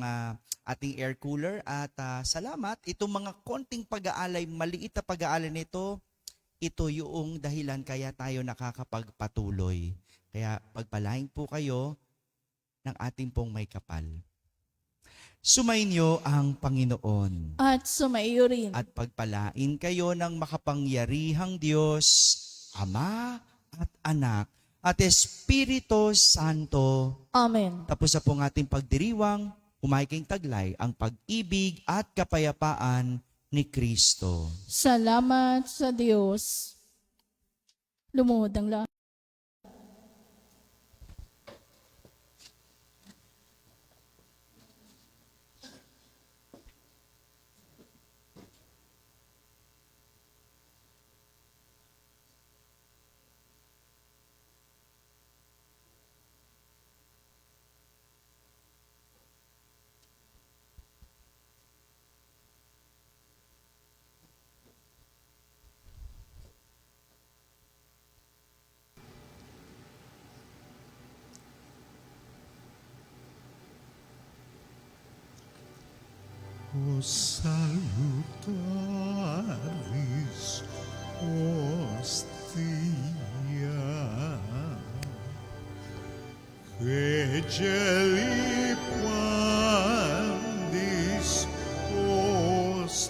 ating air cooler. At salamat, itong mga konting pag-aalay, maliit na pag-aalay nito, ito yung dahilan kaya tayo nakakapagpatuloy. Kaya pagpalain po kayo ng ating pong may kapal. Sumainyo ang Panginoon. At sumaiyo rin. At pagpalain kayo ng makapangyarihang Diyos, Ama at Anak at Espiritu Santo. Amen. Tapos na po ang ating pagdiriwang, humahiking taglay ang pag-ibig at kapayapaan ni Kristo. Salamat sa Diyos. Lumuhod ang lahat. O salutaris hostia, que celi pandis ostium,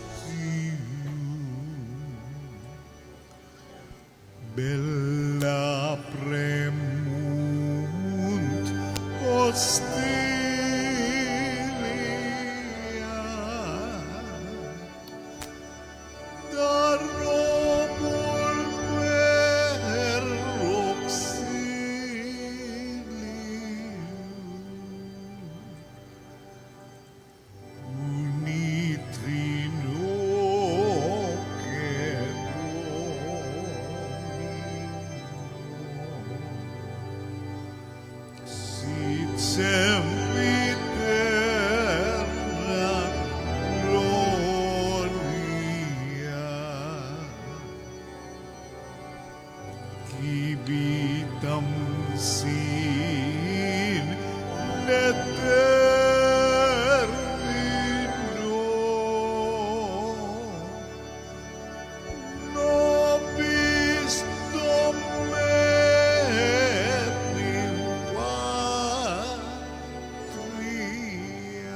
bella premunt hostilia, darobul per auxilium, unitrino che Domino, sit sempiterna gloria, kibitam sin eterno, nobis Domenim patria.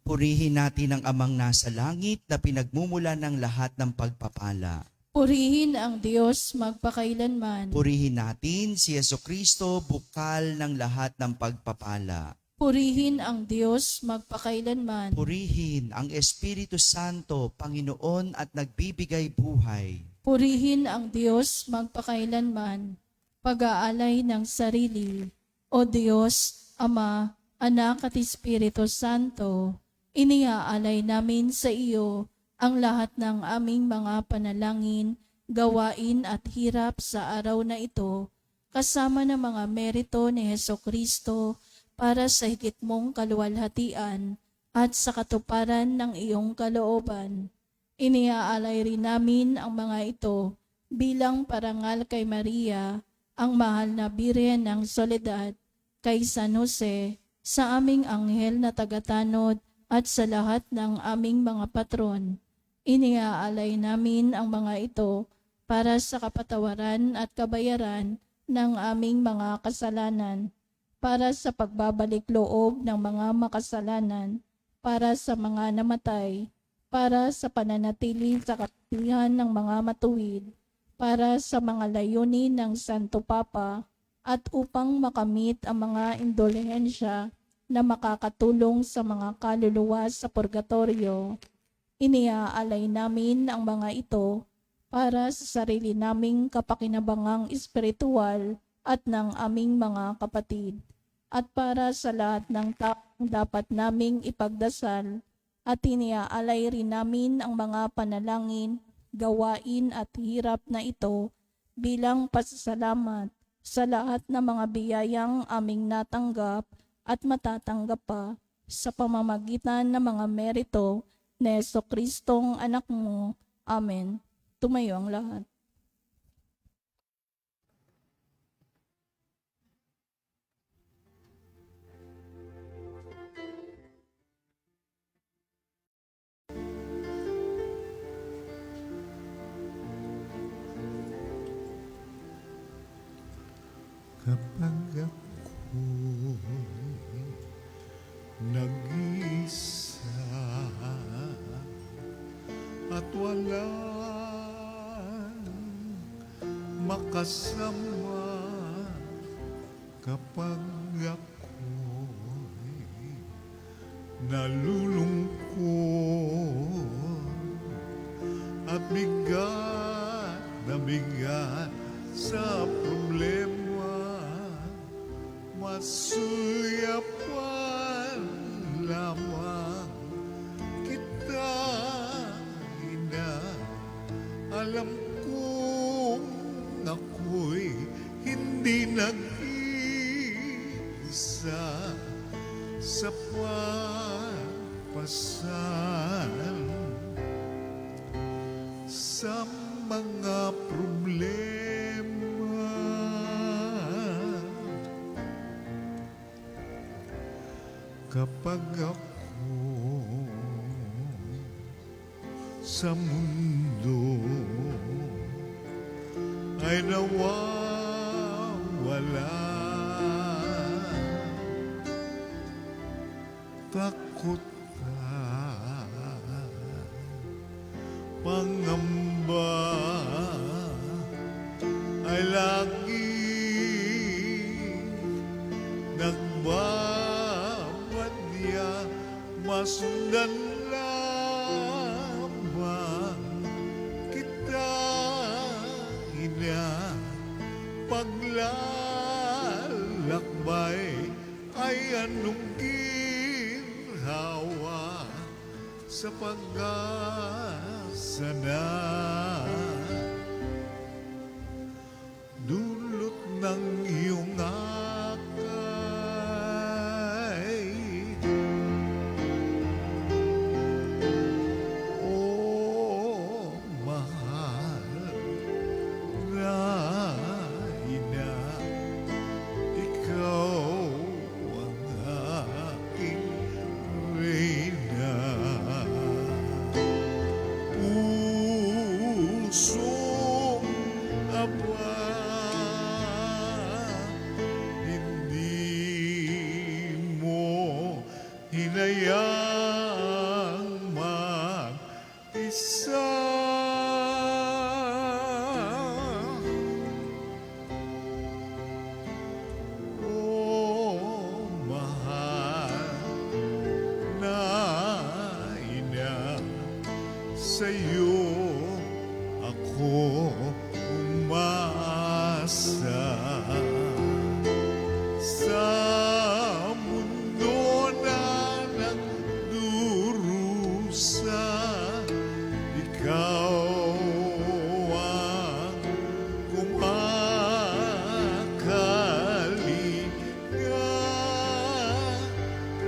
Purihin natin ang Amang nasa langit na pinagmumula ng lahat ng pagpapala. Purihin ang Diyos magpakailanman. Purihin natin si Jesucristo, bukal ng lahat ng pagpapala. Purihin ang Diyos magpakailanman. Purihin ang Espiritu Santo, Panginoon at nagbibigay buhay. Purihin ang Diyos magpakailanman. Pag-aalay ng sarili. O Diyos, Ama, Anak at Espiritu Santo, iniaalay namin sa iyo ang lahat ng aming mga panalangin, gawain at hirap sa araw na ito, kasama ng mga merito ni Hesukristo para sa higit mong kaluwalhatian at sa katuparan ng iyong kalooban. Iniaalay rin namin ang mga ito bilang parangal kay Maria, ang mahal na Birhen ng Soledad, kay San Jose, sa aming anghel na tagatanod at sa lahat ng aming mga patron. Iniaalay namin ang mga ito para sa kapatawaran at kabayaran ng aming mga kasalanan, para sa pagbabalik loob ng mga makasalanan, para sa mga namatay, para sa pananatili sa kapatihan ng mga matuwid, para sa mga layunin ng Santo Papa, at upang makamit ang mga indulhensya na makakatulong sa mga kaluluwa sa purgatorio. Iniaalay namin ang mga ito para sa sarili naming kapakinabangang espiritual at ng aming mga kapatid, at para sa lahat ng taong dapat naming ipagdasal, at iniaalay rin namin ang mga panalangin, gawain at hirap na ito bilang pasasalamat sa lahat ng mga biyayang aming natanggap at matatanggap pa sa pamamagitan ng mga merito ni Jesucristong anak mo. Amen. Tumayo ang lahat. Kapag ako'y nag-iisa at walang makasama, kapag ako'y nalulungkot at bigat na bigat sa problema, masuyapan lamang kita, ina. Alam kong ako'y hindi nag-iisa sa pagpasan sa mga problema. Kapag ako sa mundo ay nawawala, takot at pangamba ay laging nagbabadya, masundan lamang kita, ina. Paglalakbay ay anong ginhawa sa pag-asa na dulot ng iyong akay. Oh, mahal na ina, ikaw ang aking reyna. Pusong aba, hindi mo hinayang mag-isa. Oh, mahal na ina, sa'yo ako umasa. Sa mundo na nagdurusa, ikaw ang kumakalinga,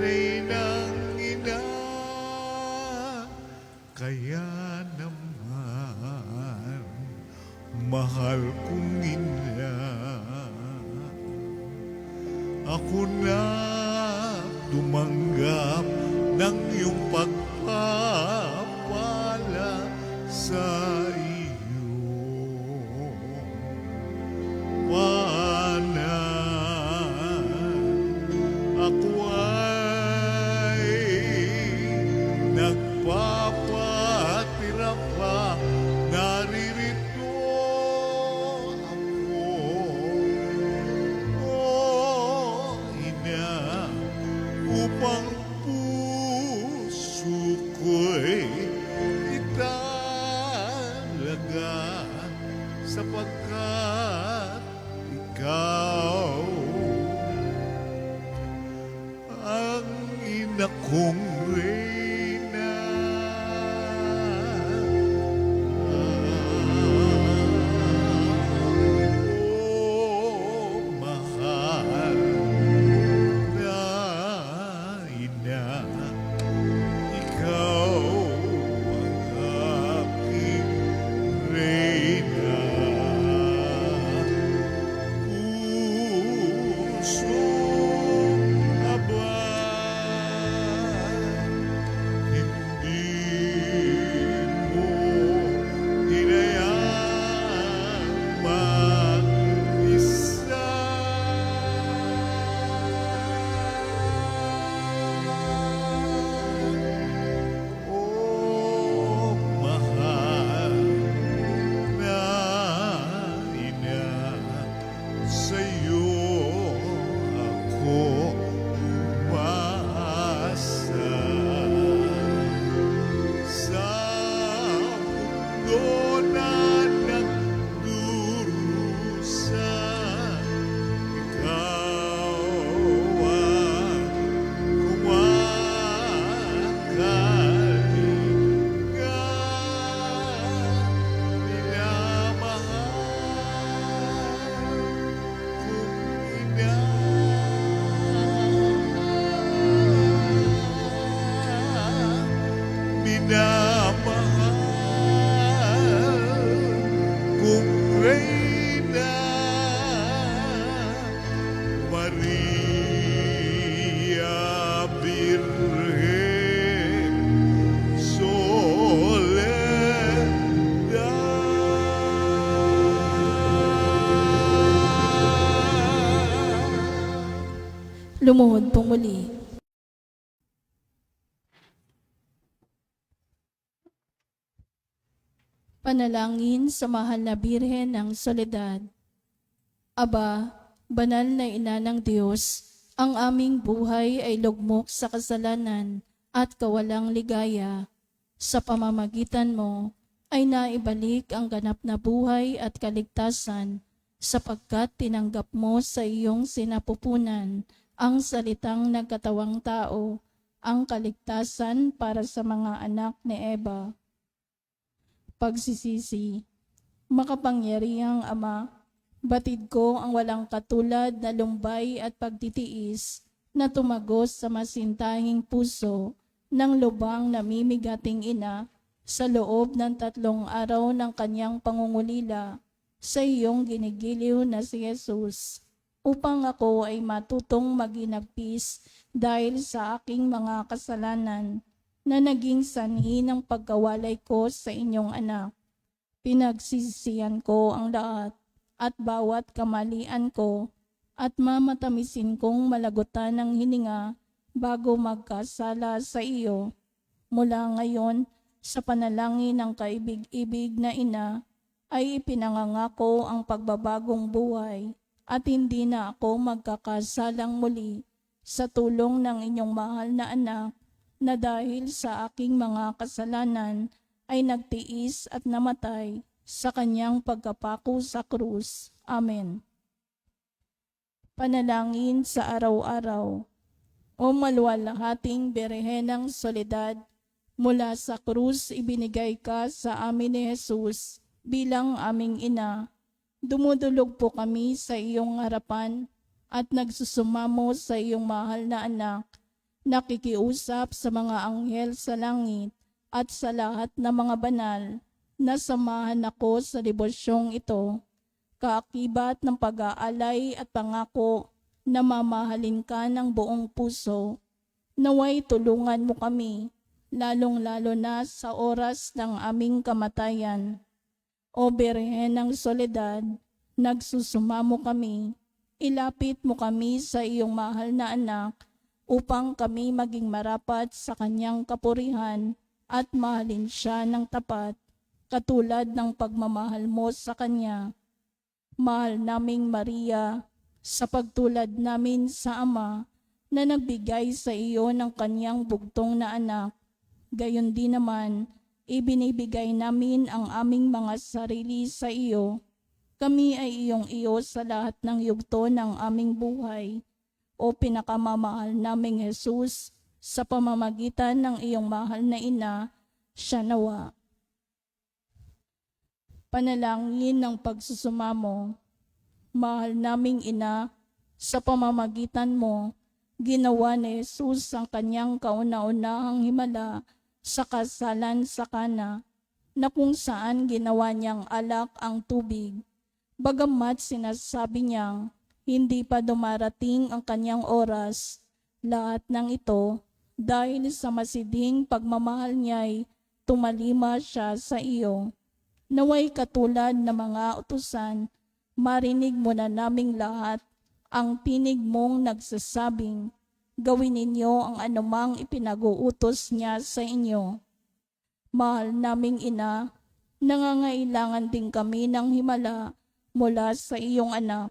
Reynang ina. Kaya naman, mahal kong ina, ako na tumanggap ng iyong pagpapala sa iyo. Panan, ako ay nagpapatira pa, naririto ako. Oh, ina, upang puso ko'y italaga, sapagkat ikaw ang ina kong reyna. mundo na nagdurusa. Ikaw ang kumakalinga, minamahal kong Reyna, Maria Virgen Soledad. Lumuhod po muli. Panalangin sa mahal na Birhen ng Soledad. Aba, banal na ina ng Diyos, ang aming buhay ay lugmok sa kasalanan at kawalang ligaya. Sa pamamagitan mo ay naibalik ang ganap na buhay at kaligtasan sapagkat tinanggap mo sa iyong sinapupunan ang salitang nagkatawang tao, ang kaligtasan para sa mga anak ni Eva. Pagsisisi. Makapangyarihang Ama, batid ko ang walang katulad na lumbay at pagtitiis na tumagos sa masintahing puso ng lubang namimigating ina sa loob ng 3 araw ng kanyang pangungulila sa iyong ginigiliw na si Jesus, upang ako ay matutong maginagpis dahil sa aking mga kasalanan na naging sanhi ng pagkawalay ko sa inyong anak. Pinagsisisihan ko ang lahat at bawat kamalian ko at mamatamisin kong malagutan ng hininga bago magkasala sa iyo. Mula ngayon, sa panalangin ng kaibig-ibig na ina, ay ipinangangako ang pagbabagong buhay at hindi na ako magkakasalang muli sa tulong ng inyong mahal na anak na dahil sa aking mga kasalanan ay nagtiis at namatay sa kanyang pagkapako sa krus. Amen. Panalangin sa araw-araw. O maluwalhating Birhen ng Soledad, mula sa krus ibinigay ka sa amin ni Jesus bilang aming ina. Dumudulog po kami sa iyong harapan at nagsusumamo sa iyong mahal na anak, nakikiusap sa mga anghel sa langit at sa lahat ng mga banal na samahan ako sa debosyong ito, kaakibat ng pag-aalay at pangako na mamahalin ka ng buong puso. Naway tulungan mo kami, lalong-lalo na sa oras ng aming kamatayan. O Birhen ng Soledad, nagsusumamo kami, ilapit mo kami sa iyong mahal na anak upang kami maging marapat sa kanyang kapurihan at mahalin siya ng tapat, katulad ng pagmamahal mo sa kanya. Mahal naming Maria, sa pagtulad namin sa Ama na nagbigay sa iyo ng kanyang bugtong na anak, gayon din naman, ibinibigay namin ang aming mga sarili sa iyo. Kami ay iyong iyo sa lahat ng yugto ng aming buhay. O pinakamamahal naming Jesus, sa pamamagitan ng iyong mahal na ina, siya nawa. Panalangin ng pagsusumamo. Mahal naming ina, sa pamamagitan mo, ginawa ni Jesus ang kanyang kauna-unahang himala sa kasalan sa Kana, na kung saan ginawa niyang alak ang tubig. Bagamat sinasabi niyang hindi pa dumarating ang kanyang oras, lahat ng ito dahil sa masidhing pagmamahal niya'y tumalima siya sa iyo. Naway katulad ng mga utusan, marinig mo na naming lahat ang tinig mong nagsasabing, gawin ninyo ang anumang ipinag-uutos niya sa inyo. Mahal naming ina, nangangailangan din kami ng himala mula sa iyong anak.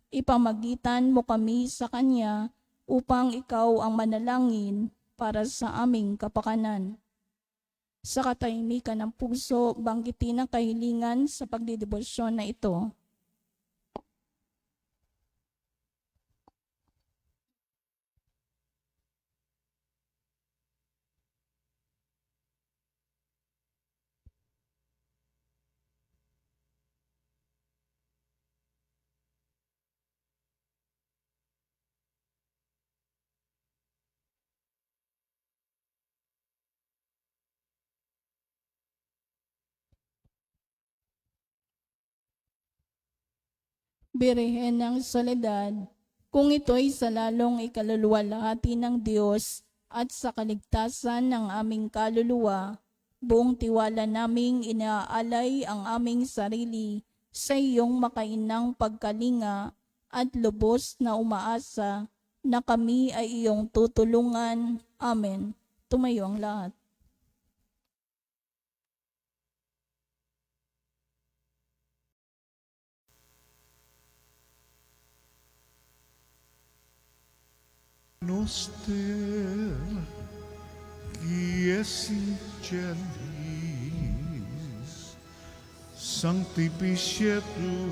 Ipamagitan mo kami sa kanya upang ikaw ang manalangin para sa aming kapakanan. Sa katahimikan ng puso, banggitin ang kahilingan sa pagdidebosyon na ito. Birhen ng Soledad, kung ito'y sa lalong ikaluluwalhati ng Diyos at sa kaligtasan ng aming kaluluwa, buong tiwala naming inaalay ang aming sarili sa iyong makainang pagkalinga at lubos na umaasa na kami ay iyong tutulungan. Amen. Tumayo ang lahat. Noster, qui es in celis, sanctificetur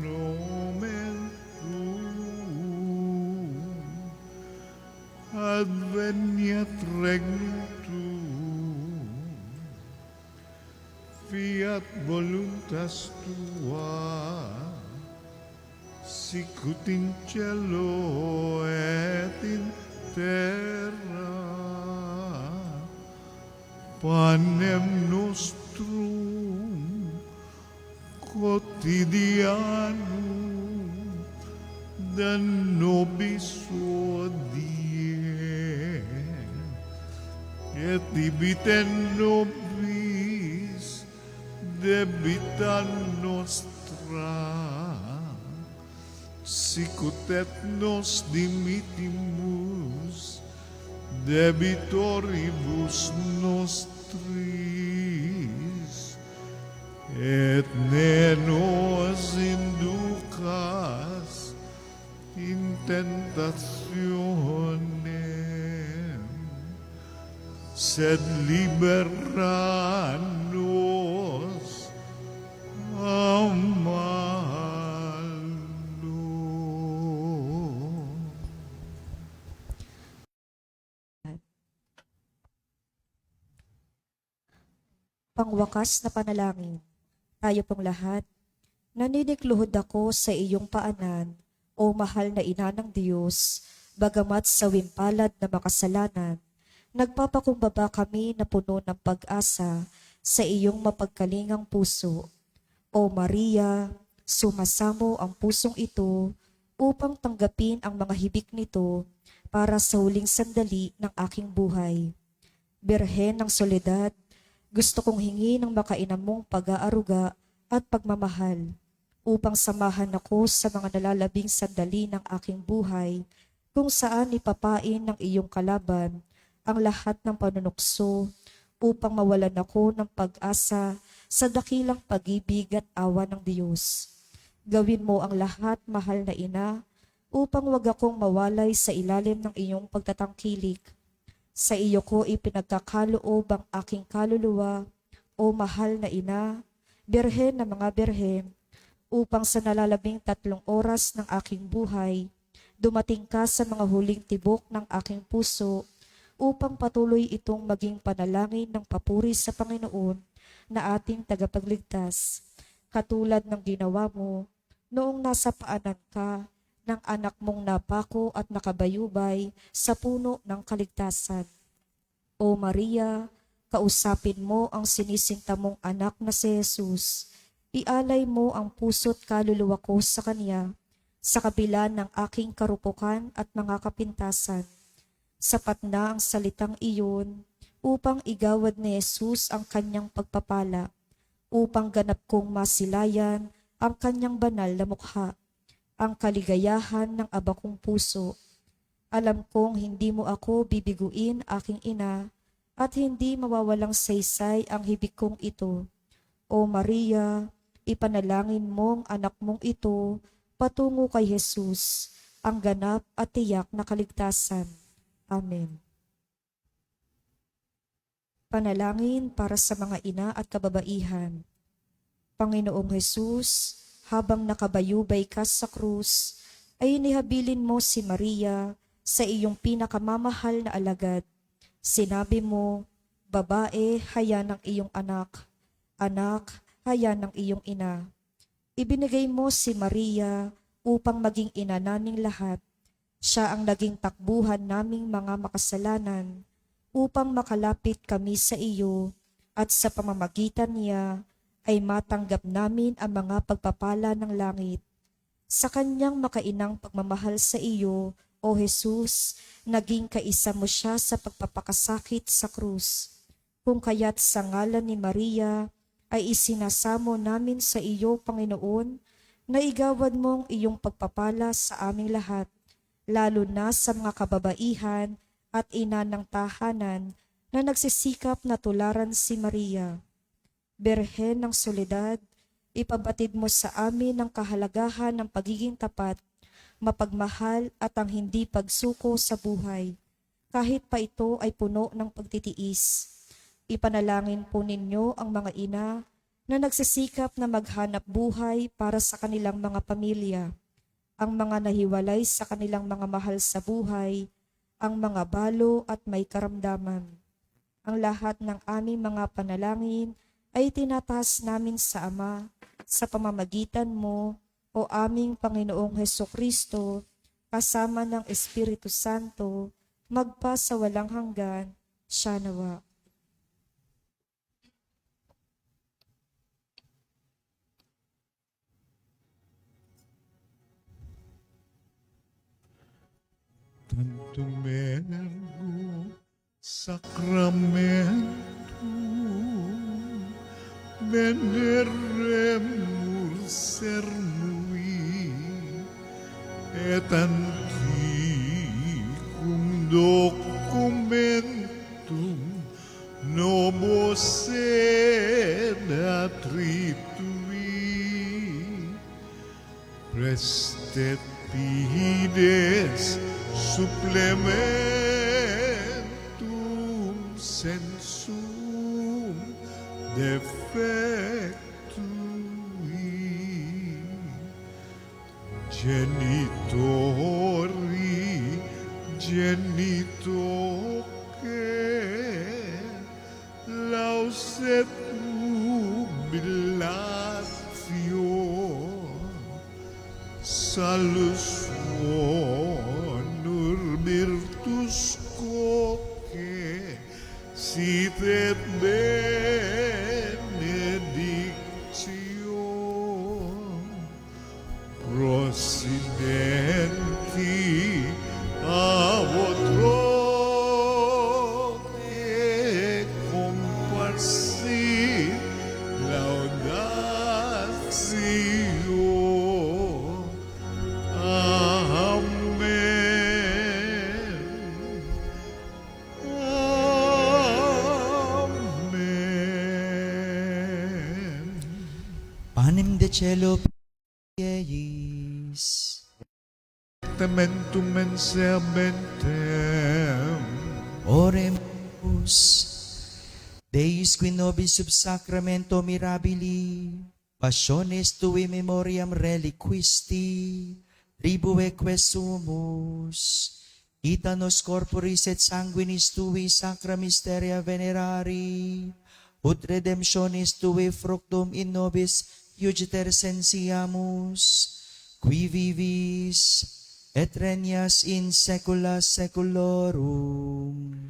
nomen tuum, adveniat regnum tuum, fiat voluntas tua, sicut in cielo et in terra. Panem nostrum quotidianum da nobis hodie, et debite nobis debita nostra, sicut et nos dimittimus debitoribus nostris, et ne nos inducas in tentationem, sed libera nos a malo. Pangwakas na panalangin. Tayo pong lahat, naninikluhod ako sa iyong paanan, o mahal na ina ng Diyos, bagamat sa wimpalad na makasalanan, nagpapakumbaba kami na puno ng pag-asa sa iyong mapagkalingang puso. O Maria, sumasamo ang pusong ito upang tanggapin ang mga hibik nito para sa huling sandali ng aking buhay. Birhen ng Soledad, gusto kong hingi ng makainam mong pag-aaruga at pagmamahal upang samahan ako sa mga nalalabing sandali ng aking buhay kung saan ipapain ng iyong kalaban ang lahat ng panunukso upang mawalan ako ng pag-asa sa dakilang pag-ibig at awa ng Diyos. Gawin mo ang lahat, mahal na ina, upang wag akong mawalay sa ilalim ng iyong pagtatangkilik. Sa iyo ko ipinagkakaloob ang aking kaluluwa, o mahal na ina, birhen na mga birhen, upang sa nalalabing 3 oras ng aking buhay, dumating ka sa mga huling tibok ng aking puso, upang patuloy itong maging panalangin ng papuri sa Panginoon na ating tagapagligtas, katulad ng ginawa mo noong nasa paanan ka ng anak mong napako at nakabayubay sa puno ng kaligtasan. O Maria, kausapin mo ang sinisinta mong anak na si Jesus. Ialay mo ang puso't kaluluwa ko sa Kanya, sa kabila ng aking karupukan at mga kapintasan. Sapat na ang salitang iyon upang igawad ni Jesus ang Kanyang pagpapala, upang ganap kong masilayan ang Kanyang banal na mukha, ang kaligayahan ng aba kong puso. Alam kong hindi mo ako bibiguin, aking ina, at hindi mawawalang saysay ang hibik kong ito. O Maria, ipanalangin mong anak mong ito patungo kay Jesus, ang ganap at tiyak na kaligtasan. Amen. Panalangin para sa mga ina at kababaihan. Panginoong Hesus, habang nakabayubay ka sa krus, ay inihabilin mo si Maria sa iyong pinakamamahal na alagad. Sinabi mo, babae, haya ng iyong anak, anak, haya ng iyong ina. Ibinigay mo si Maria upang maging ina naming lahat. Siya ang naging takbuhan naming mga makasalanan upang makalapit kami sa iyo at sa pamamagitan niya ay matanggap namin ang mga pagpapala ng langit. Sa kanyang makainang pagmamahal sa iyo, O Jesus, naging kaisa mo siya sa pagpapakasakit sa krus. Kung kaya't sa ngalan ni Maria ay isinasamo namin sa iyo, Panginoon, na igawad mong iyong pagpapala sa aming lahat, lalo na sa mga kababaihan at ina ng tahanan na nagsisikap na tularan si Maria. Berhen ng Soledad, ipabatid mo sa amin ang kahalagahan ng pagiging tapat, mapagmahal at ang hindi pagsuko sa buhay, kahit pa ito ay puno ng pagtitiis. Ipanalangin po ninyo ang mga ina na nagsisikap na maghanap buhay para sa kanilang mga pamilya, ang mga nahiwalay sa kanilang mga mahal sa buhay, ang mga balo at may karamdaman. Ang lahat ng aming mga panalangin ay tinataas namin sa Ama sa pamamagitan mo, O aming Panginoong Hesukristo, kasama ng Espiritu Santo, magpa sa walang hanggan. Siya nawa. Tantum ergo sacramentum veneremur cernui et antiquum documentum nomo sed attritui prestet fides supplementum sensum defectui genitori genitoque lauset jubilatio salus honor virtus quoque sit et benedictio prosidenti a votro e comparsi laudatio. Amen. Amen. Panem de cielo pieis. Testamentum menseamentem. Oremus. Deus qui nobis sub sacramento mirabili, passiones tui memoriam reliquisti, tribueque sumus, ita nos corporis et sanguinis tui sacra mysteria venerari, ut redemptionis tui fructum in nobis iugiter sensiamus, qui vivis et regnas in saecula saeculorum.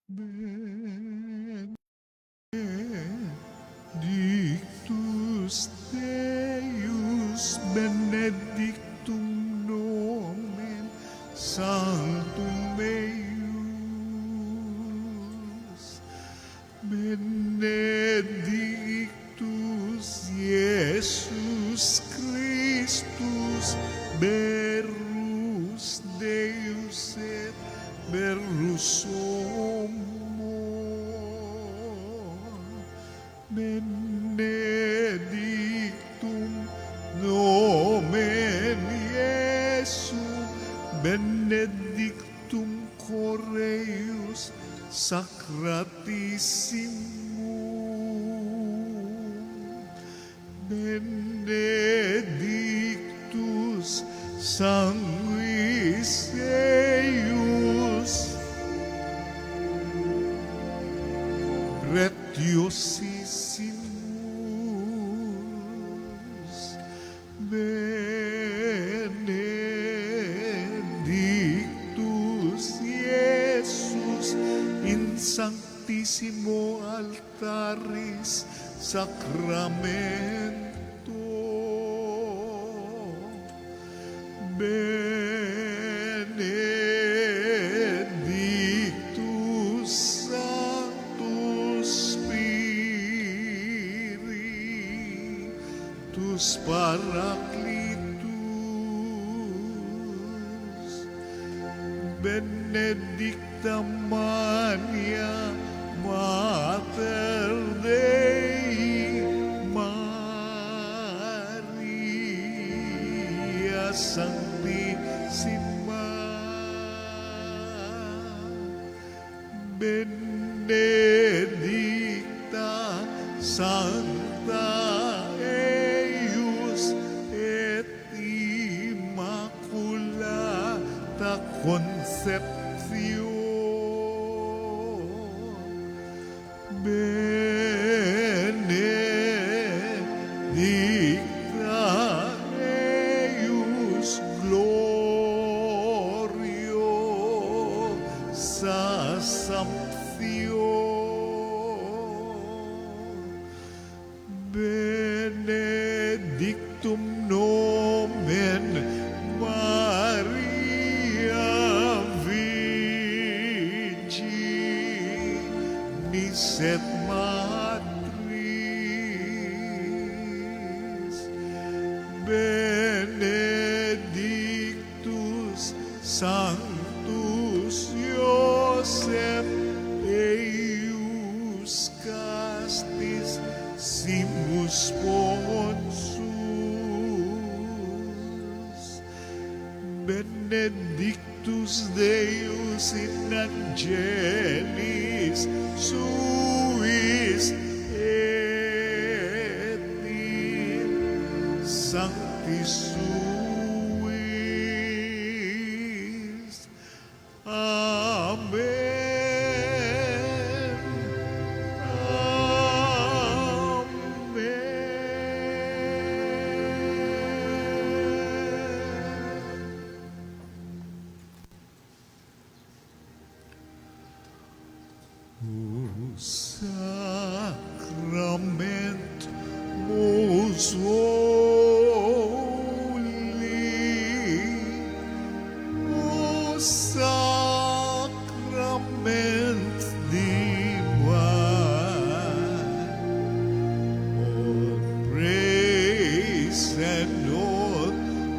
Benedictus Deus, benedictum nomen sanctum eius, benedictus Iesus Christus, berus Deus et berus homo, benedictum nomen Iesu, benedictum Coreus sacratissimum, benedictus sanguis eius, pretiosissimus, benedictus Iesus in sanctissimo altaris sacramento, benedictus Sanctus Spiritus Paraclitus, benedicta Maria Mater Dei, Maria Sanctissima, benedicta Sancta eius et Immaculata Conception, benedicta eius gloriosa Assumption, benedictum nomen Maria Virginis et Matris, benedictus Sanctus Iosef eius castis simus Ponsus, benedictus Deus in angelis suis et in sanctis suis. Amen. Sacrament most holy, O sacrament divine, all praise and all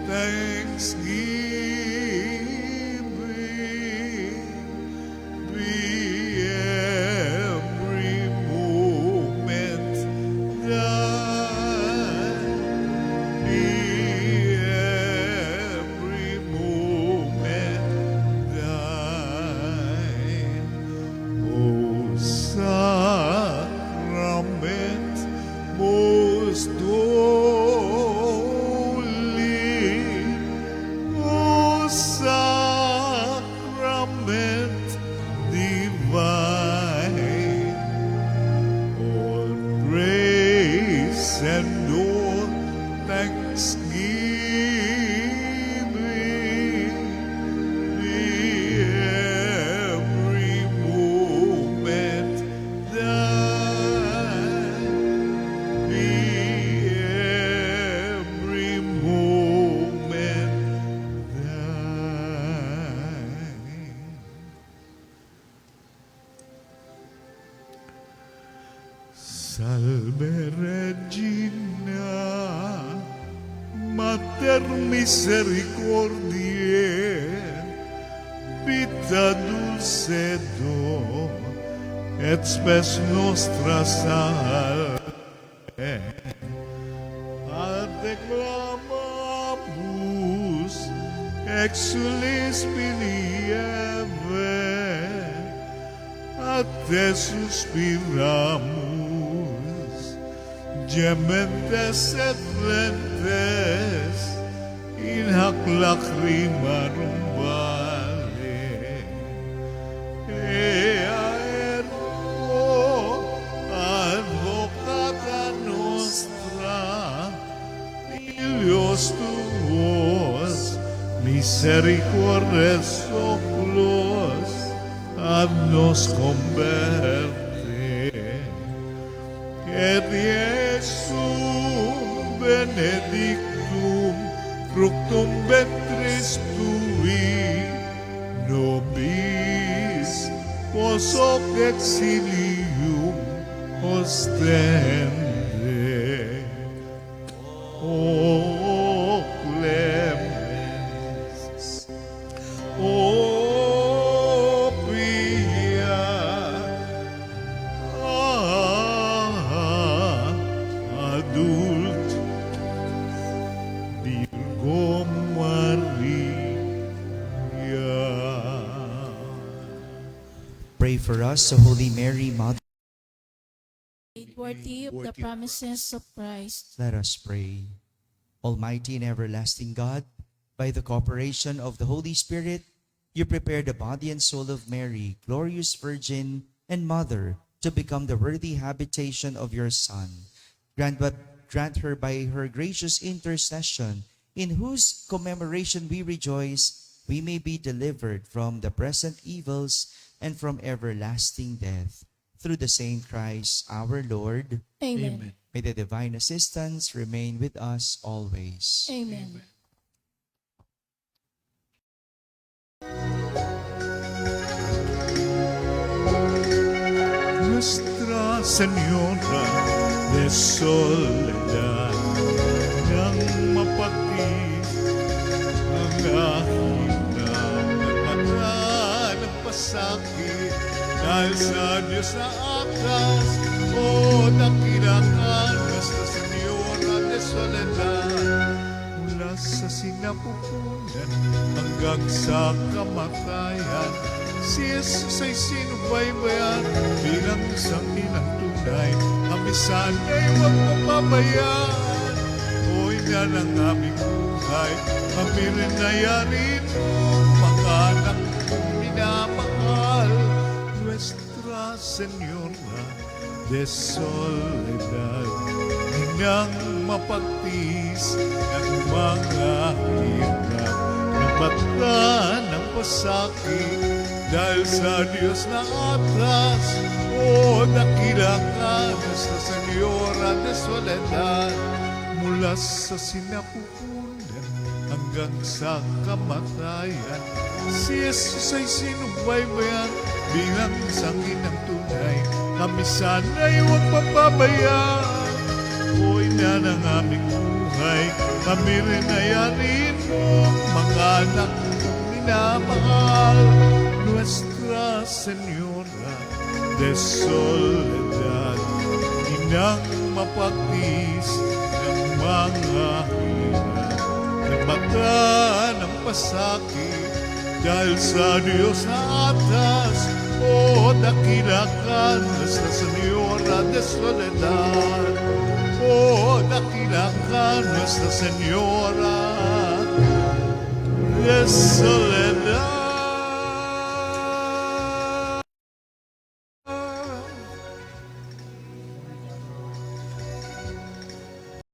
thanksgiving be every moment thine, be every moment thine, O sacrament most holy, O sacrament divine, all praise and all thanksgiving be every moment Salve Regina, Mater Misericordiae, vita dulcedo, et spes nostra salve. Ad declamamus, exulis pilieve, a te suspiramus, gementes et lentes, in hac lacrimarum vale. Ea ergo, advocata nostra, filios tuos, misericordes oculos, ad nos converte. Et Iesum benedictum fructum ventris tui, nobis pos hoc exilium ostende. O clemens, o pia, adult Virgo Maria. Pray for us, O Holy Mary, Mother. Worthy of the promises of Christ. Let us pray. Almighty and everlasting God, by the cooperation of the Holy Spirit, you prepared the body and soul of Mary, glorious Virgin and Mother, to become the worthy habitation of your Son. Grant her by her gracious intercession, in whose commemoration we rejoice, we may be delivered from the present evils and from everlasting death. Through the same Christ our Lord. Amen. May the divine assistance remain with us always. Amen. Nuestra Señora de Soledad, nang mapakit ang ahina ng pasakit, dahil sa Diyos na atas, o dakila ka, Nuestra Señora de Soledad, mula sa sinapupunan hanggang sa kamatayan, si Jesus ay sinubaybayan bilang isang inang tunay. Kami sana'y huwag mapabayaan. O ina ng aming buhay, kami rin nayanin mo, mga anak kong minamahal. Nuestra Señora de Soledad, inang mapagtiis ng mga hirap, napatan ng pasakit, dahil sa Diyos na atas, o dakila ka, Nuestra Señora de Soledad, mula sa sinapupunan hanggang sa kamatayan, si Jesus ay sinubaybayan bilang isang inang tunay. Kami sana'y huwag mapabayaan. O ina ng aming buhay, kami rin ayanin mo, mga anak kong minamahal. Nuestra Señora de Soledad, inang mapagtiis ng mga hirap, nagmata ng pasakit, dahil sa Diyos na atas, o dakila ka, Nuestra Señora de Soledad, o dakila ka, Nuestra Señora de Soledad.